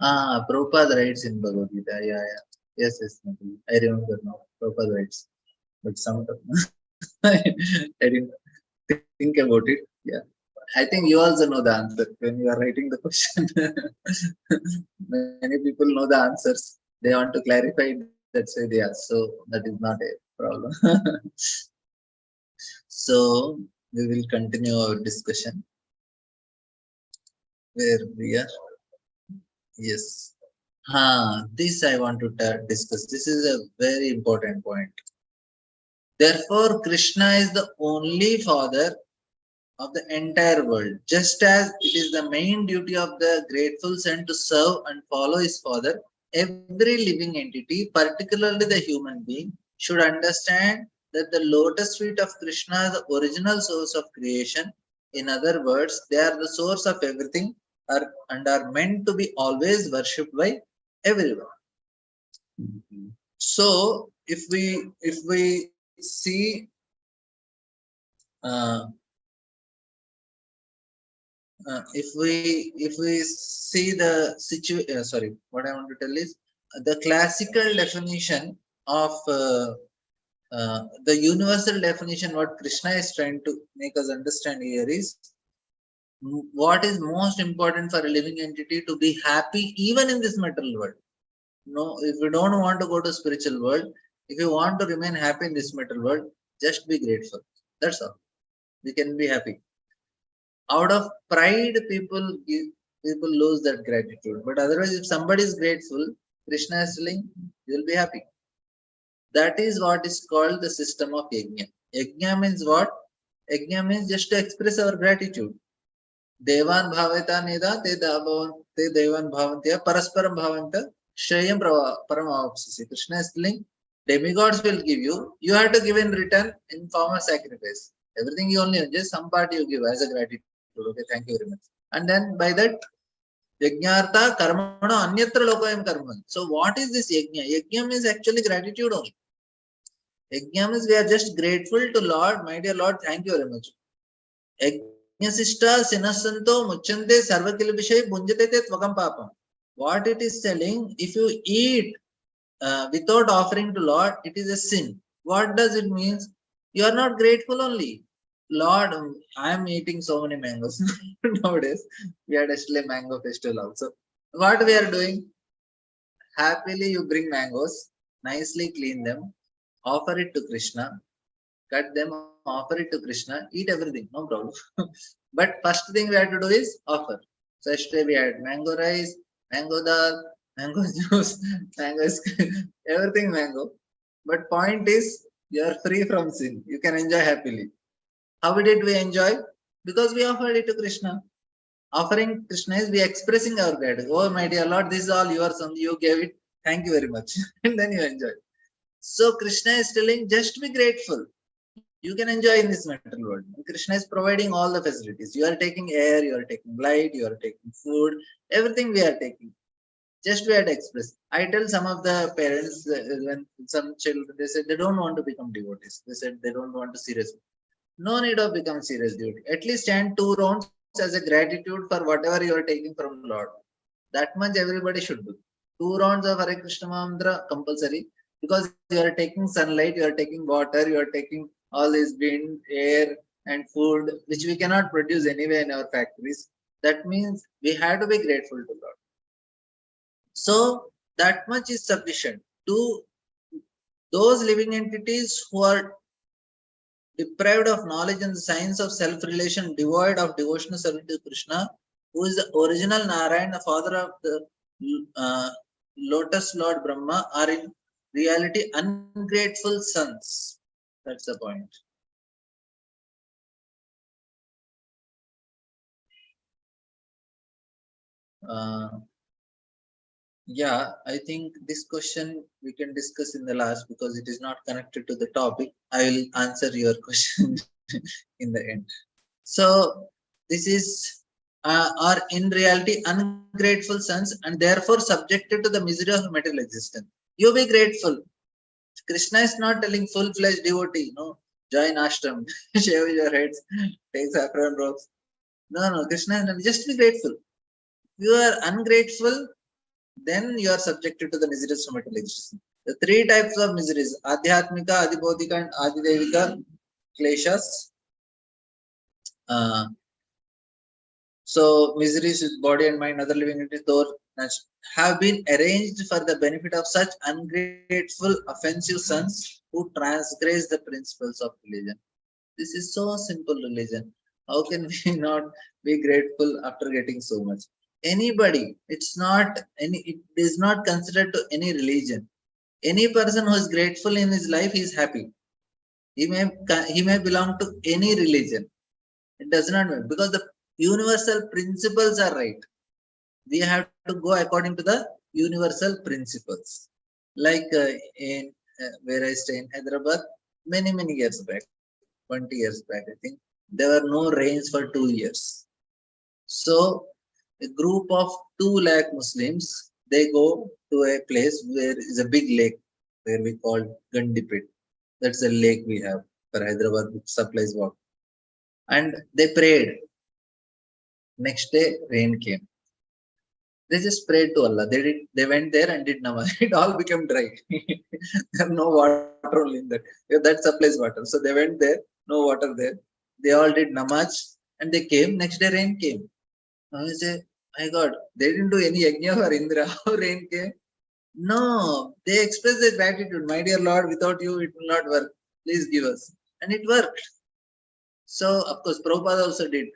Prabhupada writes in Bhagavad Gita. Yeah. Yes, I remember now. Prabhupada writes. But some I didn't think about it. Yeah. I think you also know the answer when you are writing the question. Many people know the answers. They want to clarify. That's why they ask. So that is not a problem. So we will continue our discussion where we are. Yes. This I want to discuss. This is a very important point. Therefore, Krishna is the only father of the entire world. Just as it is the main duty of the grateful son to serve and follow his father, every living entity, particularly the human being, should understand that the lotus feet of Krishna is the original source of creation. In other words, they are the source of everything and are meant to be always worshipped by everyone. So, if we see uh, if we see the situation, sorry, what I want to tell is the classical definition of the universal definition what Krishna is trying to make us understand here is what is most important for a living entity to be happy even in this material world. No, if you don't want to go to spiritual world, if you want to remain happy in this material world, just be grateful. That's all. We can be happy. Out of pride, people lose that gratitude. But otherwise, if somebody is grateful, Krishna is telling, you will be happy. That is what is called the system of yajna. Yajna means what? Yajna means just to express our gratitude. Devan bhaveta neda te devan bhavantya parasparam bhavanta shreyam paramavapsasi. Krishna is telling, demigods will give you. You have to give in return in form of sacrifice. Everything you only just some part you give as a gratitude. Okay, thank you very much. And then by that, yajnartha karmana anyatra lokayam karma. So what is this yajna? Yajna means actually gratitude only. Yajna means we are just grateful to Lord, my dear Lord, thank you very much. Yajnasishta sinasanto muchante sarvakilvishay bunjate te tvakam papam. What it is telling, if you eat without offering to Lord, it is a sin. What does it mean? You are not grateful only. Lord, I am eating so many mangoes nowadays. We had actually a mango festival also. What we are doing? Happily, you bring mangoes, nicely clean them, offer it to Krishna, cut them, offer it to Krishna, eat everything, no problem. But first thing we have to do is offer. So yesterday we had mango rice, mango dal, mango juice, mango everything mango. But point is, you are free from sin. You can enjoy happily. How did we enjoy? Because we offered it to Krishna. Offering Krishna is we expressing our gratitude. Oh my dear Lord, this is all yours, and you gave it. Thank you very much. And then you enjoy. So Krishna is telling, just be grateful. You can enjoy in this material world. And Krishna is providing all the facilities. You are taking air, you are taking light, you are taking food, everything we are taking. Just we have to express. I tell some of the parents when some children they said they don't want to become devotees. They said they don't want to serious. No need of become serious devotee. At least stand 2 rounds as a gratitude for whatever you are taking from Lord. That much everybody should do. 2 rounds of Hare Krishna Mantra compulsory because you are taking sunlight, you are taking water, you are taking all this wind, air, and food which we cannot produce anywhere in our factories. That means we have to be grateful to Lord. So that much is sufficient to those living entities who are deprived of knowledge and the science of self-relation, devoid of devotional service to Krishna, who is the original Narayan, the father of the lotus Lord Brahma, are in reality ungrateful sons. That's the point. Yeah, I think this question we can discuss in the last because it is not connected to the topic. I will answer your question in the end. So this is are in reality ungrateful sons and therefore subjected to the misery of material existence. You be grateful. Krishna is not telling full-fledged devotee, no, join ashram, shave your heads, take saffron robes. No, no, Krishna is not, just be grateful. You are ungrateful, then you are subjected to the miseries of material existence. The three types of miseries, Adhyatmika, Adibodhika and Adidevika kleshas. Uh, so miseries with body and mind, other living entities, though have been arranged for the benefit of such ungrateful, offensive sons who transgress the principles of religion. This is so simple religion. How can we not be grateful after getting so much? Anybody, it's not any, it is not considered to any religion. Any person who is grateful in his life is happy. He may belong to any religion. It does not matter because the universal principles are right. We have to go according to the universal principles. Like in where I stay in Hyderabad, many years back, 20 years back, I think there were no rains for 2 years. So a group of 2 lakh Muslims, they go to a place where is a big lake where we call Gandipet. That's a lake we have for Hyderabad which supplies water. And they prayed. Next day rain came. They just prayed to Allah. They went there and did namaz. It all became dry. There no water only in that. That supplies water. So they went there, no water there. They all did namaz and they came. Next day rain came. Now you say, my God, they didn't do any yajna for Indra. How rain came? No, they expressed their gratitude. My dear Lord, without you it will not work. Please give us. And it worked. So of course Prabhupada also did.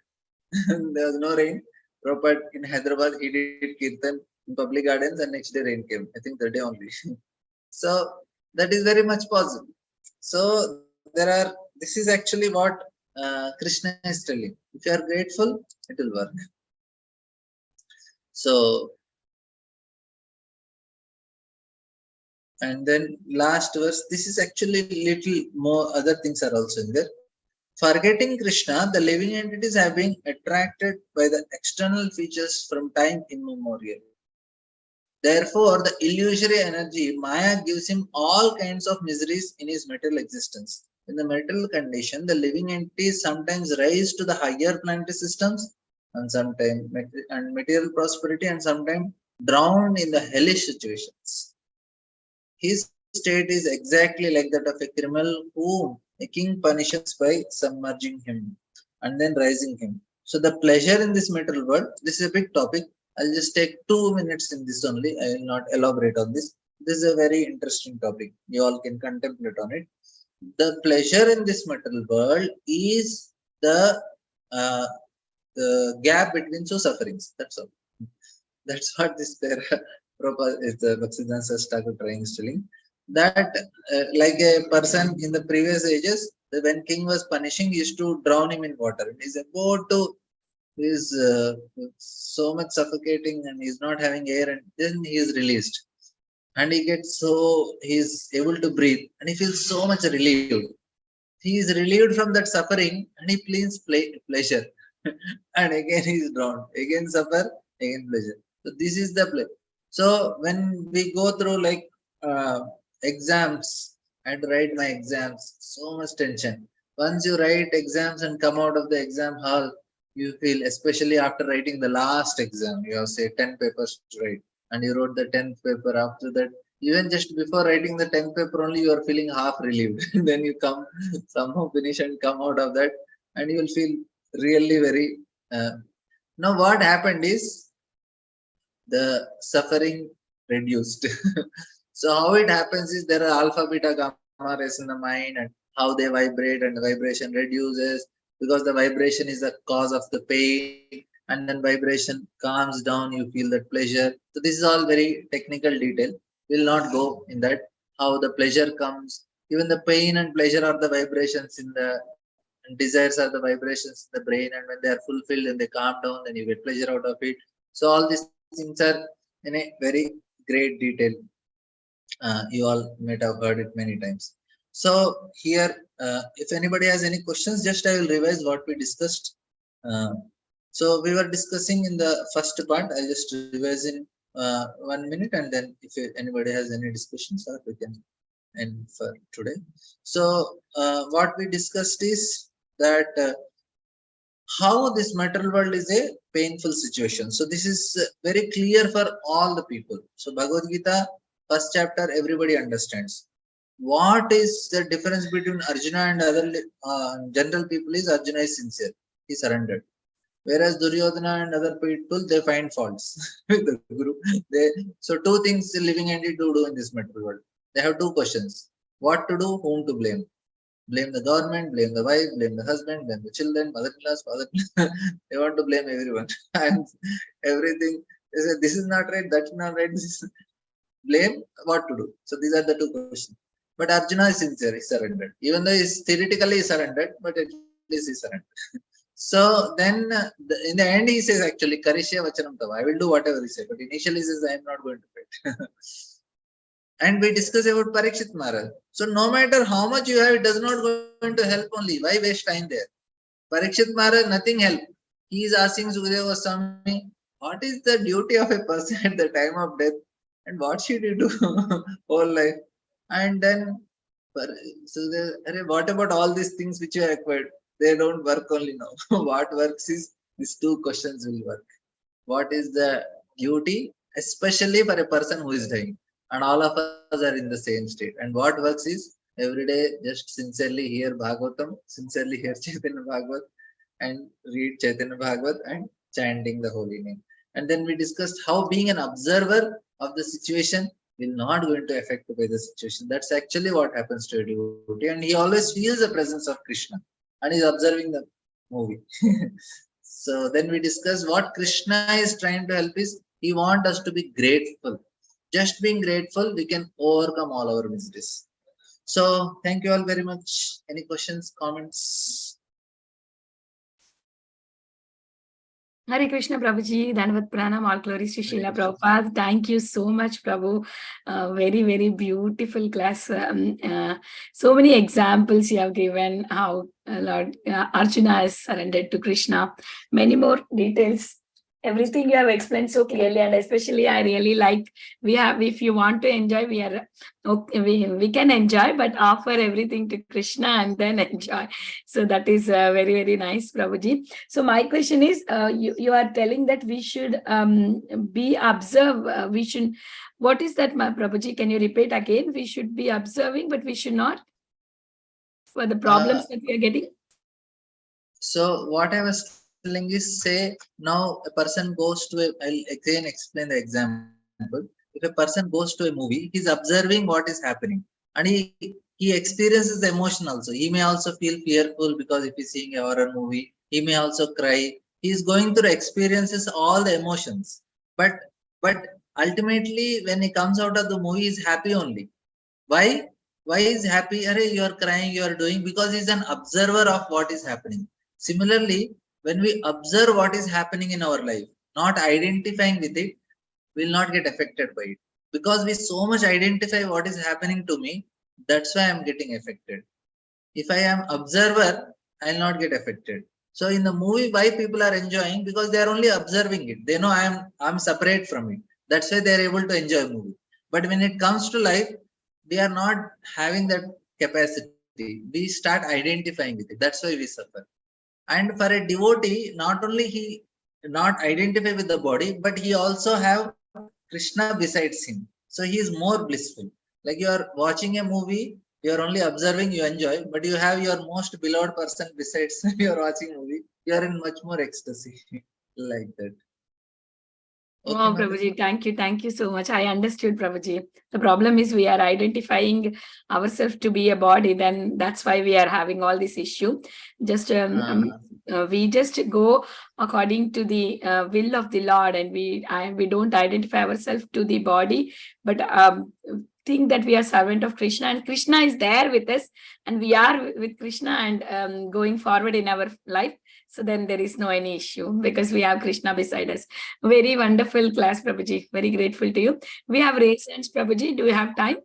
There was no rain. Prabhupada in Hyderabad, he did kirtan in public gardens and next day rain came. I think the day only. So that is very much possible. So this is actually what Krishna is telling. If you are grateful, it will work. So, and then last verse, this is actually little more other things are also in there. Forgetting Krishna, the living entities have been attracted by the external features from time immemorial. Therefore, the illusory energy, Maya, gives him all kinds of miseries in his material existence. In the material condition, the living entities sometimes rise to the higher planetary systems and sometimes material prosperity and sometimes drowned in the hellish situations. His state is exactly like that of a criminal whom a king punishes by submerging him and then raising him. So the pleasure in this material world, this is a big topic. I'll just take 2 minutes in this only. I will not elaborate on this. This is a very interesting topic. You all can contemplate on it. The pleasure in this material world is the gap between two sufferings. That's all. That's what this there is the Bhaktisiddhanta Thakur trying is telling. That like a person in the previous ages, when king was punishing, he used to drown him in water. He's about to, he's so much suffocating and he's not having air, and then he is released. And he gets so, he's able to breathe and he feels so much relieved. He is relieved from that suffering and he feels pleasure. And again he is drowned. Again suffer, again pleasure. So this is the play. So when we go through like exams, I had to write my exams, so much tension. Once you write exams and come out of the exam hall, you feel, especially after writing the last exam, you have say 10 papers to write, and you wrote the 10th paper. After that, even just before writing the 10th paper only, you are feeling half relieved. Then you come somehow finish and come out of that, and you will feel really very. Now what happened is the suffering reduced. So how it happens is there are alpha, beta, gamma rays in the mind and how they vibrate, and the vibration reduces because the vibration is the cause of the pain, and then vibration calms down, you feel that pleasure. So this is all very technical detail. We'll not go in that, how the pleasure comes. Even the pain and pleasure are the vibrations in the, and desires are the vibrations in the brain, and when they are fulfilled and they calm down, then you get pleasure out of it. So all these things are in a very great detail. You all might have heard it many times. So here, if anybody has any questions, just I will revise what we discussed. So we were discussing in the first part. I'll just revise in 1 minute, and then if anybody has any discussions, we can end for today. So what we discussed is that how this material world is a painful situation. So this is very clear for all the people. So Bhagavad Gita, first chapter, everybody understands. What is the difference between Arjuna and other general people is Arjuna is sincere. He surrendered. Whereas Duryodhana and other people, they find faults with the guru. So two things a living entity do in this material world. They have two questions. What to do, whom to blame. Blame the government, blame the wife, blame the husband, blame the children, mother-in-laws, father-in-law. They want to blame everyone and everything. They say, this is not right, that's not right. This is blame, what to do. So these are the two questions. But Arjuna is sincere, he surrendered. Even though he's theoretically surrendered, but at least he surrendered. So then in the end he says actually, Karishya Vachanam Tava, I will do whatever he said. But initially he says, I am not going to fight. And we discuss about Parikshit Maharaj. So no matter how much you have, it does not going to help only. Why waste time there? Parikshit Maharaj, nothing help. He is asking Sukadeva Goswami, what is the duty of a person at the time of death? And what should you do whole life? And then, what about all these things which you have acquired? They don't work only now. What works is these two questions will work. What is the duty, especially for a person who is dying? And all of us are in the same state. And what works is every day just sincerely hear Bhagavatam, sincerely hear Chaitanya Bhagavat, and read Chaitanya Bhagavat and chanting the holy name. And then we discussed how being an observer of the situation will not going to affect by the situation. That's actually what happens to a devotee. And he always feels the presence of Krishna and is observing the movie. So then we discuss what Krishna is trying to help is he wants us to be grateful. Just being grateful, we can overcome all our miseries. So thank you all very much. Any questions, comments? Hare Krishna, Prabhuji, Dhanavad Pranam, all glories to Srila Prabhupada. Thank you so much, Prabhu. Very, very beautiful class. So many examples you have given how Lord Arjuna has surrendered to Krishna. Many more details. Everything you have explained so clearly, and especially I really like, we have, if you want to enjoy, we are okay, we can enjoy, but offer everything to Krishna and then enjoy. So that is very, very nice, Prabhuji. So my question is, you are telling that we should be observe, we should, what is that, Prabhuji? Can you repeat again? We should be observing, but we should not, for the problems that we are getting. So what I was telling is, say now a person goes to I'll again explain the example. If a person goes to a movie, he's observing what is happening, and he experiences the emotion also. He may also feel fearful because if he's seeing a horror movie, he may also cry. He is going through experiences all the emotions, but ultimately when he comes out of the movie, he's happy only. Why is happy? Arey, you are crying, you are doing, because he's an observer of what is happening. Similarly, when we observe what is happening in our life, not identifying with it, we will not get affected by it. Because we so much identify what is happening to me, that's why I'm getting affected. If I am observer, I will not get affected. So in the movie, why people are enjoying? Because they are only observing it. They know I'm separate from it. That's why they are able to enjoy a movie. But when it comes to life, we are not having that capacity. We start identifying with it. That's why we suffer. And for a devotee, not only he not identify with the body, but he also have Krishna besides him. So he is more blissful. Like you are watching a movie, you are only observing, you enjoy, but you have your most beloved person besides you are watching a movie, you are in much more ecstasy. Like that. Okay, oh, Prabhuji, thank you so much. I understood, Prabhuji. The problem is we are identifying ourselves to be a body, then that's why we are having all this issue. Just we just go according to the will of the Lord, and we don't identify ourselves to the body, but think that we are servant of Krishna, and Krishna is there with us, and we are with Krishna and going forward in our life. So then there is no any issue because we have Krishna beside us. Very wonderful class, Prabhuji. Very grateful to you. We have raised hands, Prabhuji. Do you have time?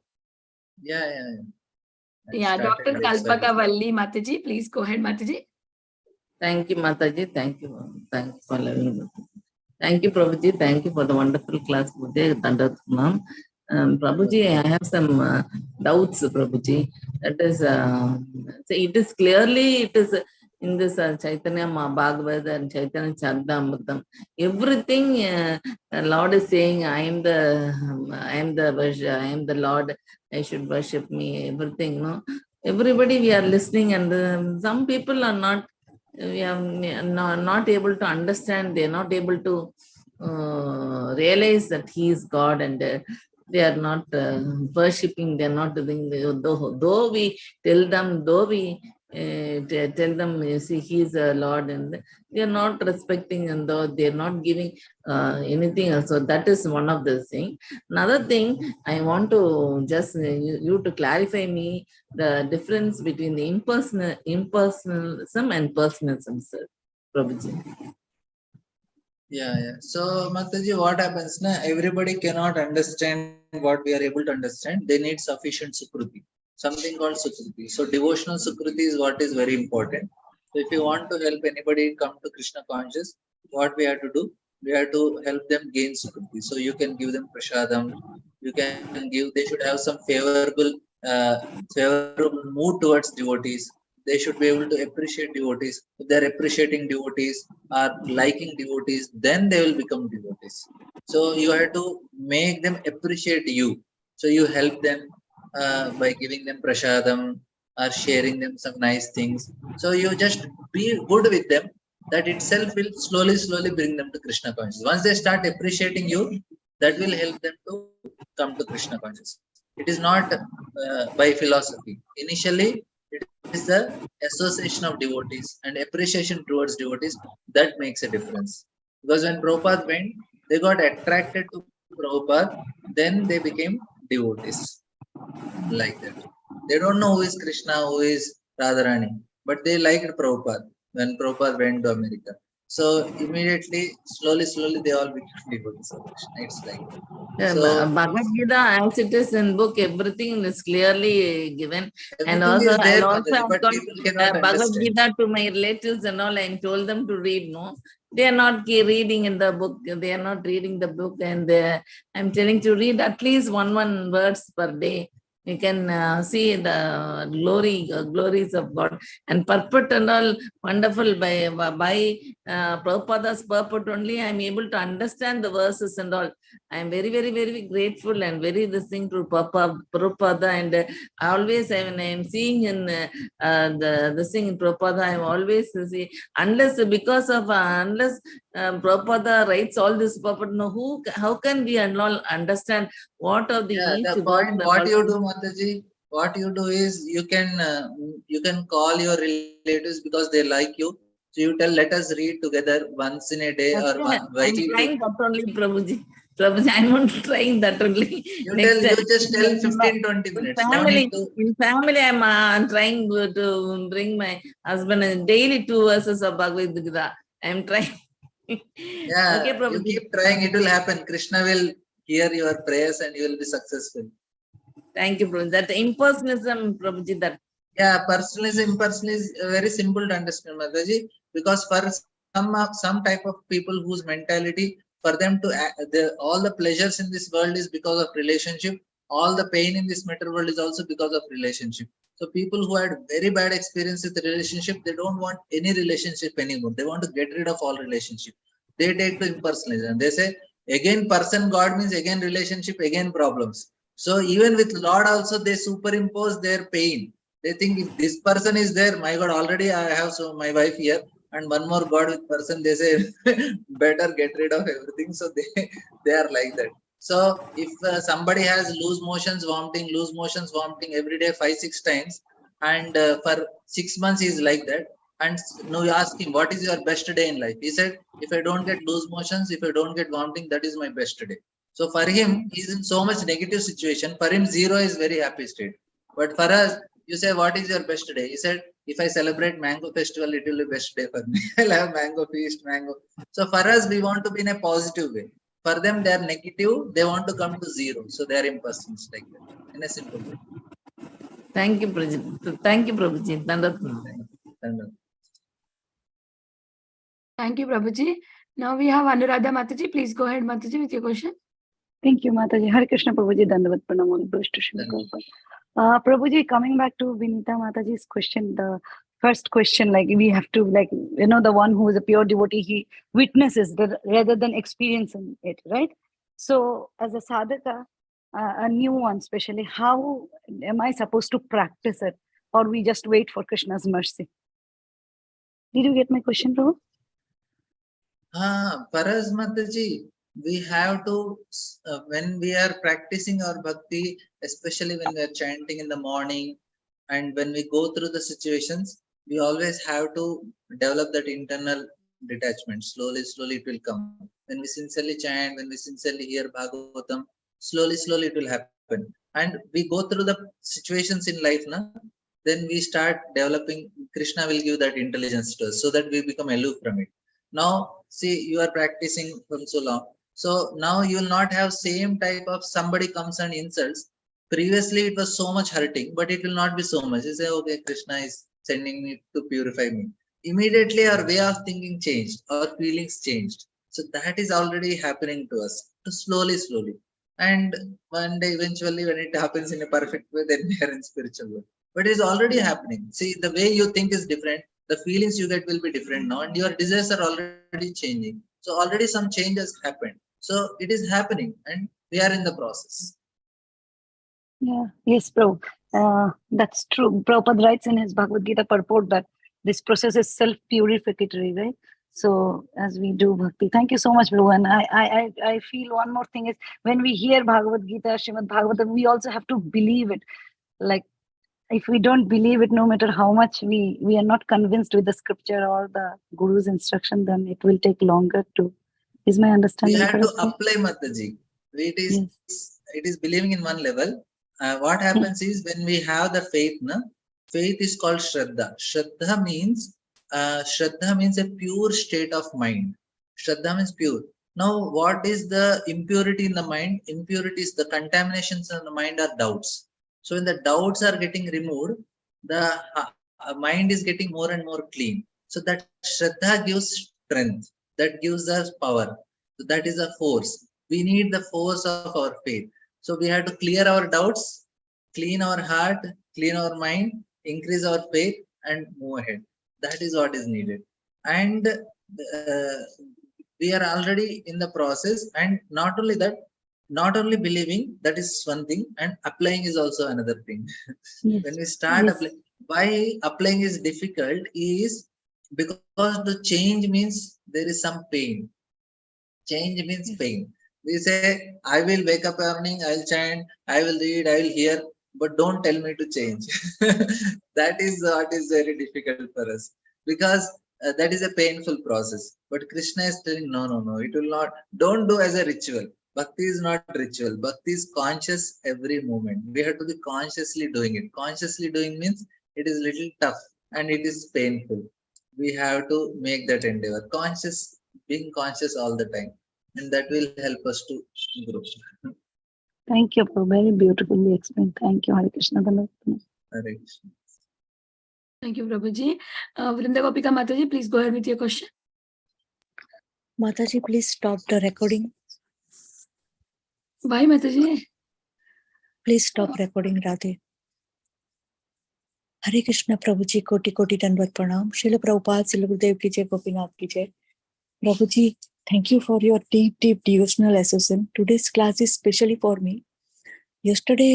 Yeah. Yeah, Dr. Kalpaka Valli Mataji, please go ahead, Mataji. Thank you, Mataji. Thank you. Thanks for loving me. Thank you, Prabhuji. Thank you for the wonderful class. Prabhuji, I have some doubts, Prabhuji. That is, it is clearly, it is in this Caitanya Bhagavata and Caitanya Charitamritam. Everything Lord is saying, I am the Lord, I should worship me, everything, no? Everybody we are listening, and some people are not, we are not able to understand, they are not able to realize that He is God, and they are not worshipping, they are not doing, though we tell them, tell them, you see, He is a Lord, and they are not respecting, and though they are not giving anything else. So that is one of the things. Another thing, I want to just you to clarify me the difference between the impersonalism and personalism, sir. Prabhuji. Yeah. So, Mataji, what happens now? Everybody cannot understand what we are able to understand. They need sufficient sukruti, something called sukruti. So, devotional sukruti is what is very important. So, if you want to help anybody come to Krishna conscious, what we have to do? We have to help them gain sukruti. So, you can give them prasadam. You can give. They should have some favorable mood towards devotees. They should be able to appreciate devotees. If they're appreciating devotees or liking devotees, then they will become devotees. So you have to make them appreciate you. So you help them by giving them prasadam or sharing them some nice things. So you just be good with them. That itself will slowly bring them to Krishna consciousness. Once they start appreciating you, that will help them to come to Krishna consciousness. It is not by philosophy. Initially, it is the association of devotees and appreciation towards devotees that makes a difference. Because when Prabhupada went, they got attracted to Prabhupada, then they became devotees. Like that. They don't know who is Krishna, who is Radharani, but they liked Prabhupada when Prabhupada went to America. So immediately, slowly, they all became devotees of Krishna. It's like that. So, Bhagavad Gita, as it is in book, everything is clearly given. And everything also, is there, I'll also Mataji, have but got people cannot Bhagavad understand. Gita to my relatives and all, and told them to read. No, they are not reading in the book. They are not reading the book, and I'm telling to read at least one words per day. You can see the glories of God, and purport and all wonderful by Prabhupada's purport only. I'm able to understand the verses and all. I'm very grateful and very listening to Prabhupada, and always when I'm seeing in the thing in Prabhupada, I'm always see, unless Prabhupada writes all this purport, no, how can we understand what are the each the verse? point, what you do, Mataji, what you do is you can call your relatives because they like you. So you tell, let us read together once in a day or I'm weekly. trying that only, Prabhuji. I'm not trying that only. You just tell 15-20 minutes. In family, I'm trying to bring my husband daily 2 verses of Bhagavad Gita. I'm trying. Yeah, okay, Prabhuji. You keep trying, it will happen. Krishna will hear your prayers and you will be successful. Thank you, Prabhuji. That impersonalism, Prabhuji, that. Yeah, impersonalism is very simple to understand, Mataji, because for some type of people whose mentality, for them to all the pleasures in this world is because of relationship, all the pain in this material world is also because of relationship. So people who had very bad experience with the relationship, they don't want any relationship anymore. They want to get rid of all relationship. They take to impersonalism. They say, again person God means again relationship, again problems. So even with Lord also, they superimpose their pain. They think if this person is there, my God, already I have my wife here and one more God with person, they say better get rid of everything. So they are like that. So if somebody has loose motions vomiting every day 5-6 times, and for 6 months he is like that, and now you ask him, what is your best day in life? He said, if I don't get loose motions, if I don't get vomiting, that is my best day. So for him, he is in so much negative situation. For him, 0 is very happy state. But for us, You say, what is your best day? He said, if I celebrate mango festival, it will be best day for me. I'll have mango feast, mango. So for us, we want to be in a positive way. For them, they are negative. They want to come to zero. So they are impersons like that, in a simple way. Thank you, Prabhuji. Thank you, Prabhuji. Thank you, Prabhuji. Now we have Anuradha Mataji. Please go ahead, Mataji, with your question. Thank you, Mataji. Hare Krishna, Prabhuji. Dandavat Pranam, all glories to Srila Prabhupada. Prabhuji, coming back to Vinita Mataji's question, the first question, like we have to, like, you know, the one who is a pure devotee, he witnesses rather than experiencing it, right? So as a sadhaka, a new one especially, how am I supposed to practice it? Or we just wait for Krishna's mercy? Did you get my question, Prabhu? Paras Mataji, we have to, when we are practicing our bhakti, especially when we are chanting in the morning and when we go through the situations, we always have to develop that internal detachment. Slowly, slowly it will come. When we sincerely chant, when we sincerely hear Bhagavatam, slowly, slowly it will happen. And we go through the situations in life, then we start developing, Krishna will give that intelligence to us so that we become aloof from it. Now, see, you are practicing from so long. So now you will not have same type of somebody comes and insults. Previously, it was so much hurting, but it will not be so much. You say, okay, Krishna is sending me to purify me. Immediately, our way of thinking changed, our feelings changed. So that is already happening to us, slowly, slowly. And one day, eventually, when it happens in a perfect way, then we are in spiritual world. But it is already happening. See, the way you think is different. The feelings you get will be different now, and your desires are already changing. So already some changes happened. So it is happening, and we are in the process. Yeah, yes, Prabhu. That's true. Prabhupada writes in his Bhagavad Gita purport that this process is self-purificatory, right? So as we do bhakti, thank you so much, Prabhu. And I feel one more thing is when we hear Bhagavad Gita, Srimad Bhagavatam, we also have to believe it. Like, if we don't believe it, no matter how much we are not convinced with the scripture or the Guru's instruction, then it will take longer to. Is my understanding correct? We have correct? to apply, Mataji. It is believing in one level. What happens is when we have the faith, faith is called Shraddha. Shraddha means a pure state of mind. Shraddha means pure. Now, what is the impurity in the mind? Impurities, the contaminations in the mind are doubts. So when the doubts are getting removed, the mind is getting more and more clean. So that Shraddha gives strength, that gives us power. So that is a force. We need the force of our faith. So we have to clear our doubts, clean our heart, clean our mind, increase our faith, and move ahead. That is what is needed. And we are already in the process. And not only that, not only believing, that is one thing, and applying is also another thing. When we start applying, why applying is difficult is because the change means there is some pain. Change means pain. We say, I will wake up earning, I'll chant, I will read, I will hear, but don't tell me to change. That is what is very difficult for us, because that is a painful process. But Krishna is telling, no, it will not. Don't do as a ritual. Bhakti is not ritual. Bhakti is conscious every moment. We have to be consciously doing it. Consciously doing means it is little tough and it is painful. We have to make that endeavor. Being conscious all the time. And that will help us to grow. Thank you, Prabhu. Very beautifully explained. Thank you, Hare Krishna. Hare Krishna. Thank you, Prabhuji. Vrinda Gopika Mataji, please go ahead with your question. Mataji, please stop the recording. Why, Mataji? Please stop recording, Radhe. Hare Krishna, Prabhuji, Koti Koti Dandavat Pranam. Srila Prabhupada, Srila Gurudev ki jai, Gopinath ki jai. Prabhuji, thank you for your deep devotional assessment. Today's class is specially for me. Yesterday,